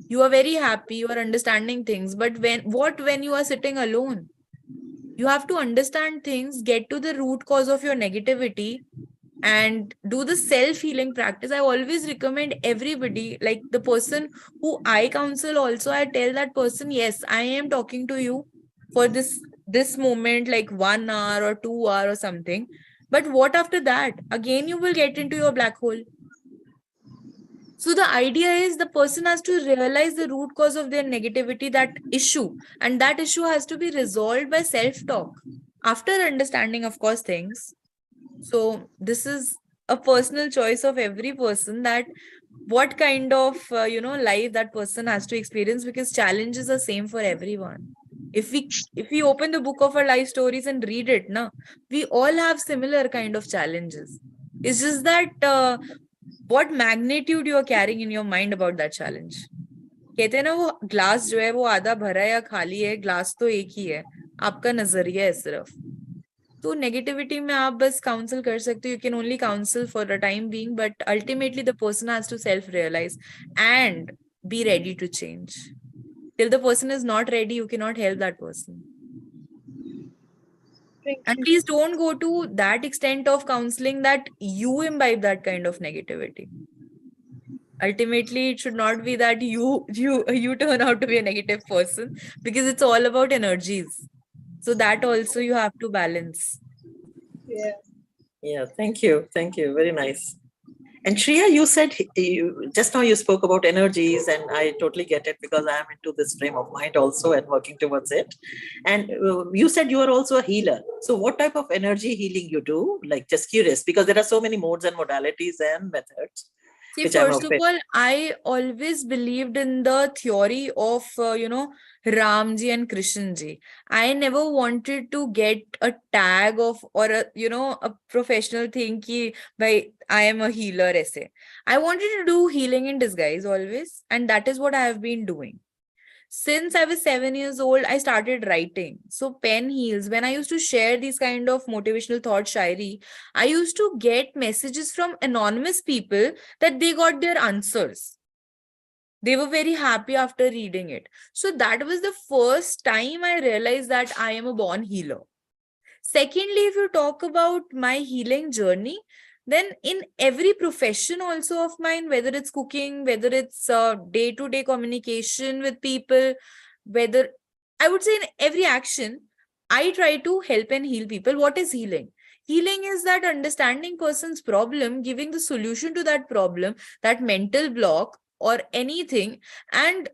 [SPEAKER 3] you are very happy, you are understanding things. But when you are sitting alone, you have to understand things, get to the root cause of your negativity, and do the self-healing practice. I always recommend everybody, like the person who I counsel also, I tell that person, yes, I am talking to you for this moment, like 1 hour or 2 hour or something. But what after that? Again, you will get into your black hole. So the idea is the person has to realize the root cause of their negativity, that issue, and that issue has to be resolved by self-talk after understanding, of course, things. So this is a personal choice of every person, that what kind of life that person has to experience, because challenges are same for everyone. If we open the book of our life stories and read it, we all have similar kind of challenges. It's just that what magnitude you are carrying in your mind about that challenge. कहते हैं ना, वो glass जो है वो आधा भरा या खाली है, ग्लास तो एक ही है, आपका नजरिया है सिर्फ. तो negativity में आप बस counsel कर सकते हो. You can only counsel for a time being, but ultimately the person has to self-realize and be ready to change. Till the person is not ready, you cannot help that person.
[SPEAKER 4] Thank
[SPEAKER 3] And
[SPEAKER 4] you.
[SPEAKER 3] please don't go to that extent of counseling that you imbibe that kind of negativity. Ultimately, it should not be that you turn out to be a negative person, because it's all about energies. So that also you have to balance.
[SPEAKER 4] Yeah.
[SPEAKER 1] Yeah, thank you. Thank you. Very nice. And Shreeya, you said just now you spoke about energies, and I totally get it because I am into this frame of mind also and working towards it. And you said you are also a healer. So, what type of energy healing you do? Like, just curious, because there are so many modes and modalities and methods.
[SPEAKER 3] See,
[SPEAKER 1] Which I'm
[SPEAKER 3] first of
[SPEAKER 1] aware.
[SPEAKER 3] all, I always believed in the theory of, Ramji and Krishnji. I never wanted to get a tag of, or a professional thing ki, by I am a healer, essay. I wanted to do healing in disguise always, and that is what I have been doing. Since I was 7 years old, I started writing. So pen heals. When I used to share these kind of motivational thought shairi, I used to get messages from anonymous people that they got their answers. They were very happy after reading it. So that was the first time I realized that I am a born healer. Secondly, if you talk about my healing journey, then in every profession also of mine, whether it's cooking, whether it's day-to-day communication with people, whether I would say in every action, I try to help and heal people. What is healing? Healing is that understanding person's problem, giving the solution to that problem, that mental block or anything, and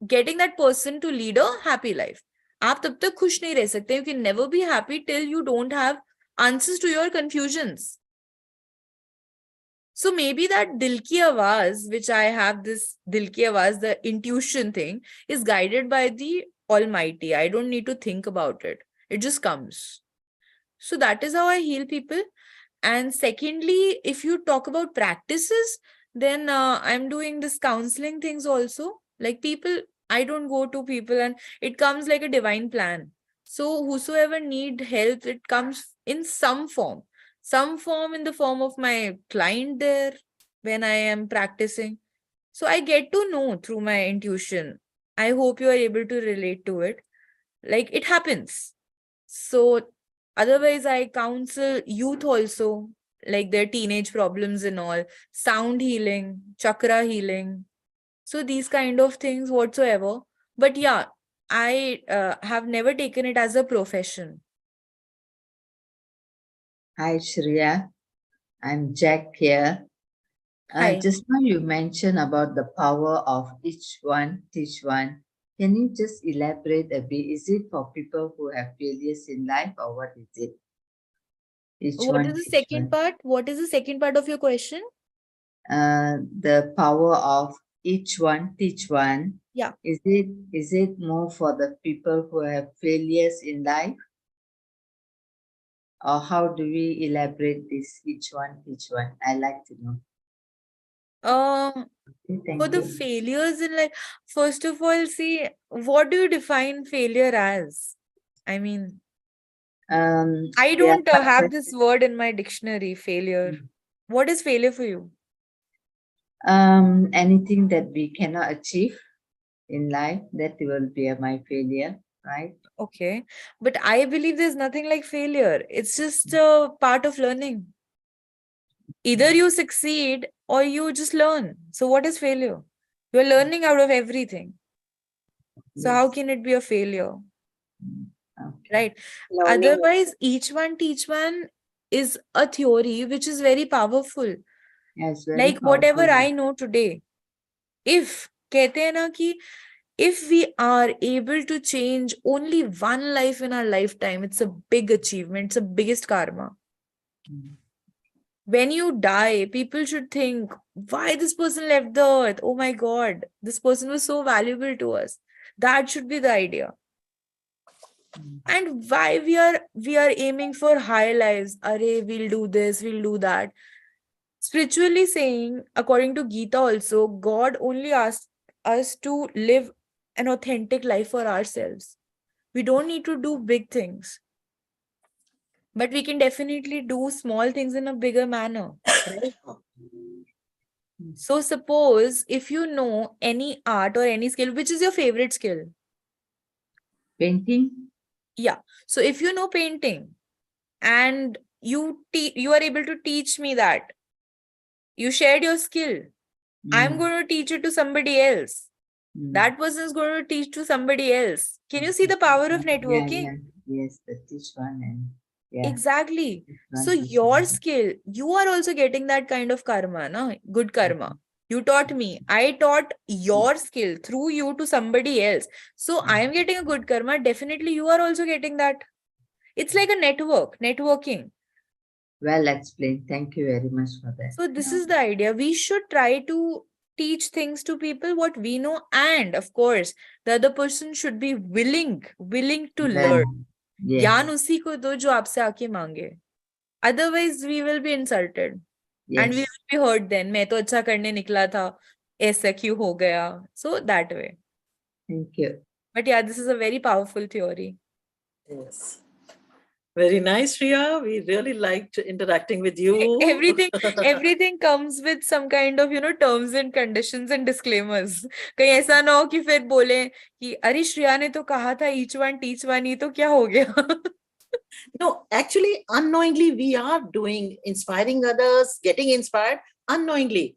[SPEAKER 3] getting that person to lead a happy life. आप तब तक खुश नहीं रह सकते. You can never be happy till you don't have answers to your confusions. So maybe that Dil Ki Awaaz, which I have, this Dil Ki Awaaz, the intuition thing, is guided by the Almighty. I don't need to think about it. It just comes. So that is how I heal people. And secondly, if you talk about practices, then I'm doing this counseling things also. Like people, I don't go to people and it comes like a divine plan. So whosoever need help, it comes in some form in the form of my client there when I am practicing. So I get to know through my intuition. I hope you are able to relate to it. Like it happens. So otherwise, I counsel youth also, like their teenage problems and all, sound healing, chakra healing. So these kind of things whatsoever. But yeah, I have never taken it as a profession.
[SPEAKER 6] Hi, Shreeya. I'm Jack here.
[SPEAKER 3] Hi.
[SPEAKER 6] Just now you mentioned about the power of each one, teach one. Can you just elaborate a bit? Is it for people who have failures in life or what is it? Each
[SPEAKER 3] What
[SPEAKER 6] one,
[SPEAKER 3] is the
[SPEAKER 6] teach
[SPEAKER 3] second
[SPEAKER 6] one.
[SPEAKER 3] part? What is the second part of your question?
[SPEAKER 6] The power of each one, teach one.
[SPEAKER 3] Yeah.
[SPEAKER 6] Is it more for the people who have failures in life? Or how do we elaborate this each one, teach one? I like to know. Okay, thank
[SPEAKER 3] For the
[SPEAKER 6] you.
[SPEAKER 3] failures in life, first of all, see, what do you define failure as? I mean, I
[SPEAKER 6] There
[SPEAKER 3] don't
[SPEAKER 6] are
[SPEAKER 3] have this word in my dictionary, failure. What is failure for you?
[SPEAKER 6] Anything that we cannot achieve in life, that will be my failure, right?
[SPEAKER 3] Okay. But I believe there's nothing like failure. It's just a part of learning. Either you succeed or you just learn. So what is failure? You're learning out of everything. So how can it be a failure?
[SPEAKER 6] Okay.
[SPEAKER 3] Right.
[SPEAKER 5] Learning.
[SPEAKER 3] Otherwise, each one teach one is a theory which is very powerful.
[SPEAKER 6] Yes, very
[SPEAKER 3] Like whatever
[SPEAKER 6] powerful.
[SPEAKER 3] I know today, if कहते हैं ना कि if we are able to change only one life in our lifetime, it's a big achievement. It's the biggest karma. When you die, people should think, why this person left the earth? Oh my God, this person was so valuable to us. That should be the idea. And why we are aiming for high lives. Array, we'll do this, we'll do that. Spiritually saying, according to Gita also, God only asks us to live an authentic life for ourselves. We don't need to do big things. but we can definitely do small things in a bigger manner, right? So suppose if you know any art or any skill, which is your favorite skill?
[SPEAKER 6] Painting?
[SPEAKER 3] Yeah. So if you know painting and you are able to teach me that, you shared your skill, I'm going to teach it to somebody else. That person is going to teach to somebody else. Can you see the power of networking?
[SPEAKER 6] Yeah. Yes, the teach one and yeah.
[SPEAKER 3] Exactly.
[SPEAKER 6] teach
[SPEAKER 3] So
[SPEAKER 6] one, teach
[SPEAKER 3] your
[SPEAKER 6] one.
[SPEAKER 3] skill, you are also getting that kind of karma, na? Good karma. You taught me. I taught your skill through you to somebody else. So I am getting a good karma. Definitely you are also getting that. It's like a networking.
[SPEAKER 6] Well explained. Thank you very much for that.
[SPEAKER 3] So this is the idea. We should try to teach things to people what we know, and of course the other person should be willing to learn.
[SPEAKER 6] Yes.
[SPEAKER 3] ज्ञान उसी को दो जो आपसे आके मांगे. Otherwise we will be insulted and we
[SPEAKER 6] Yes.
[SPEAKER 3] will be hurt then. मैं तो अच्छा करने निकला था, ऐसा क्यों हो गया? So that way.
[SPEAKER 6] Thank you.
[SPEAKER 3] But yeah, this is a very powerful theory.
[SPEAKER 1] Yes. Very nice, Shreeya. We really liked interacting with you.
[SPEAKER 3] Everything comes with some kind of, terms and conditions and disclaimers. कहीं ऐसा ना हो कि फिर बोले कि अरे श्रेया ने तो कहा था each one teach one, ये तो क्या हो गया?
[SPEAKER 1] No, actually, unknowingly, we are doing inspiring others, getting inspired unknowingly.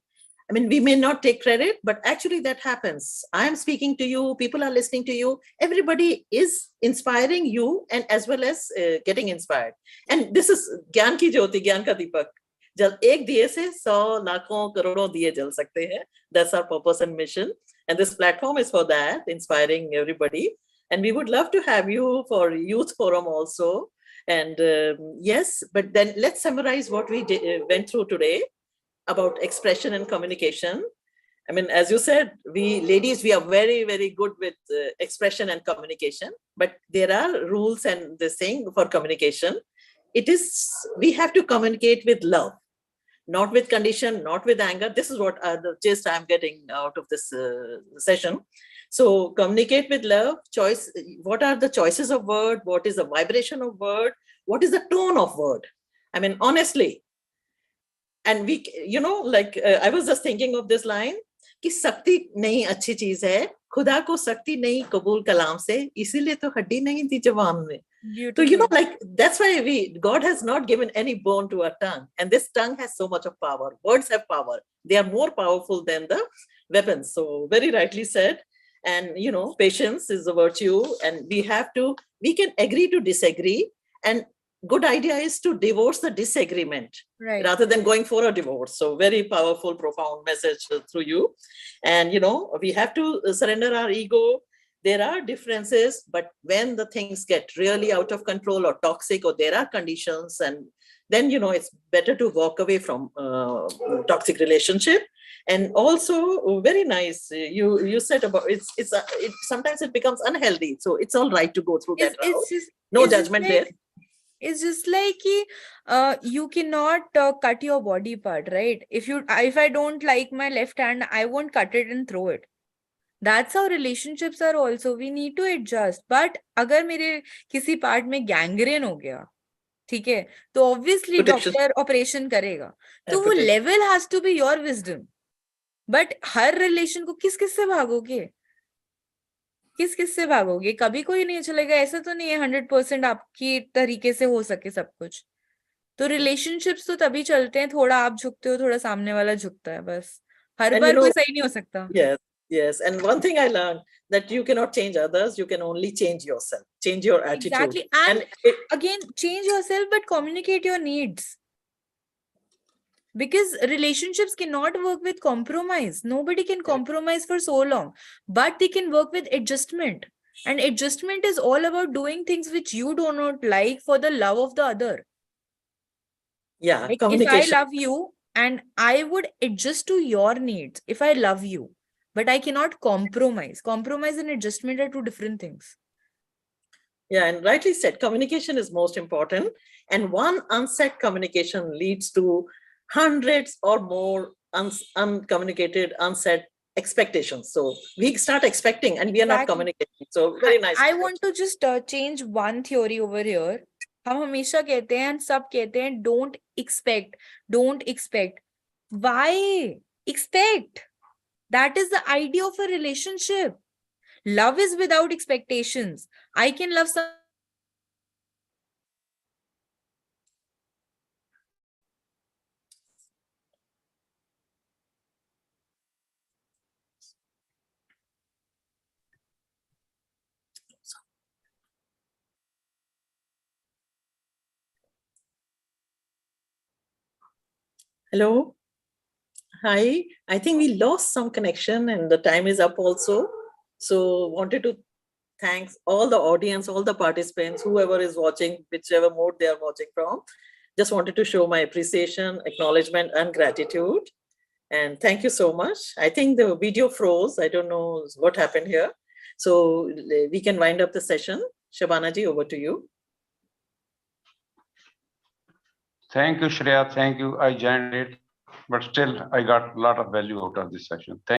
[SPEAKER 1] I mean, we may not take credit, but actually that happens. I am speaking to you, people are listening to you, everybody is inspiring you and as well as getting inspired. And this is Gyan ki Jyoti, Gyan ka Deepak. जल एक दिए से 100 लाखों करोड़ों दिए जल सकते हैं. That's our purpose and mission. And this platform is for that, inspiring everybody. And we would love to have you for Youth Forum also. And yes, but then let's summarize what we went through today about expression and communication. I mean, as you said, we ladies, we are very, very good with expression and communication, but there are rules and this thing for communication. It is, we have to communicate with love, not with condition, not with anger. This is what the gist I'm getting out of this session. So communicate with love, choice. What are the choices of word? What is the vibration of word? What is the tone of word? I mean, honestly. And we, like I was just thinking of this line, कि शक्ति नहीं अच्छी चीज है, खुदा को शक्ति नहीं कबूल कलाम से, इसीलिए तो हड्डी नहीं थी जवान में. So, like, that's why God has not given any bone to our tongue. And this tongue has so much of power. Words have power. They are more powerful than the weapons. So very rightly said. And, patience is a virtue. And we can agree to disagree. And good idea is to divorce the disagreement rather than going for a divorce. So very powerful, profound message through you. And, we have to surrender our ego. There are differences, but when the things get really out of control or toxic, or there are conditions, and then, it's better to walk away from toxic relationship. And also very nice, you said about sometimes it becomes unhealthy. So it's all right to go through that route. No judgment there.
[SPEAKER 3] It's just like you cannot cut your body part, right? If I don't like my left hand, I won't cut it and throw it. That's how relationships are also. We need to adjust. But अगर मेरे किसी part में gangrene हो गया, ठीक है, तो obviously doctor operation करेगा. तो वो level has to be your wisdom. But her relation को किस से भागोगे? किस से भागोगे? कभी कोई नहीं चलेगा. ऐसा तो नहीं है 100% आपकी तरीके से हो सके सब कुछ. तो relationships तो तभी चलते हैं, थोड़ा आप झुकते हो, थोड़ा सामने वाला झुकता है, बस. हर बार कोई सही नहीं हो सकता.
[SPEAKER 1] Yes. And one thing I learned, that you cannot change others. You can only change yourself, change your attitude.
[SPEAKER 3] Exactly. And again, change yourself, but communicate your needs. Because relationships cannot work with compromise. Nobody can compromise for so long, but they can work with adjustment. And adjustment is all about doing things which you do not like for the love of the other.
[SPEAKER 1] Yeah,
[SPEAKER 3] like
[SPEAKER 1] communication.
[SPEAKER 3] If I love you and I would adjust to your needs, if I love you, but I cannot compromise. Compromise and adjustment are two different things.
[SPEAKER 1] Yeah, and rightly said, communication is most important. And one unsaid communication leads to hundreds or more uncommunicated, unsaid expectations. So we start expecting and we are not communicating. So very nice.
[SPEAKER 3] I want to just change one theory over here. हम हमेशा कहते हैं, सब कहते हैं, don't expect. Why expect? That is the idea of a relationship. Love is without expectations. I can love some.
[SPEAKER 1] Hello. Hi. I think we lost some connection and the time is up also. So wanted to thanks all the audience, all the participants, whoever is watching, whichever mode they are watching from. Just wanted to show my appreciation, acknowledgement, and gratitude. And thank you so much. I think the video froze. I don't know what happened here. So we can wind up the session. Shabana ji, over to you.
[SPEAKER 7] Thank you, Shreya. Thank you. I joined late, but still I got a lot of value out of this session. Thank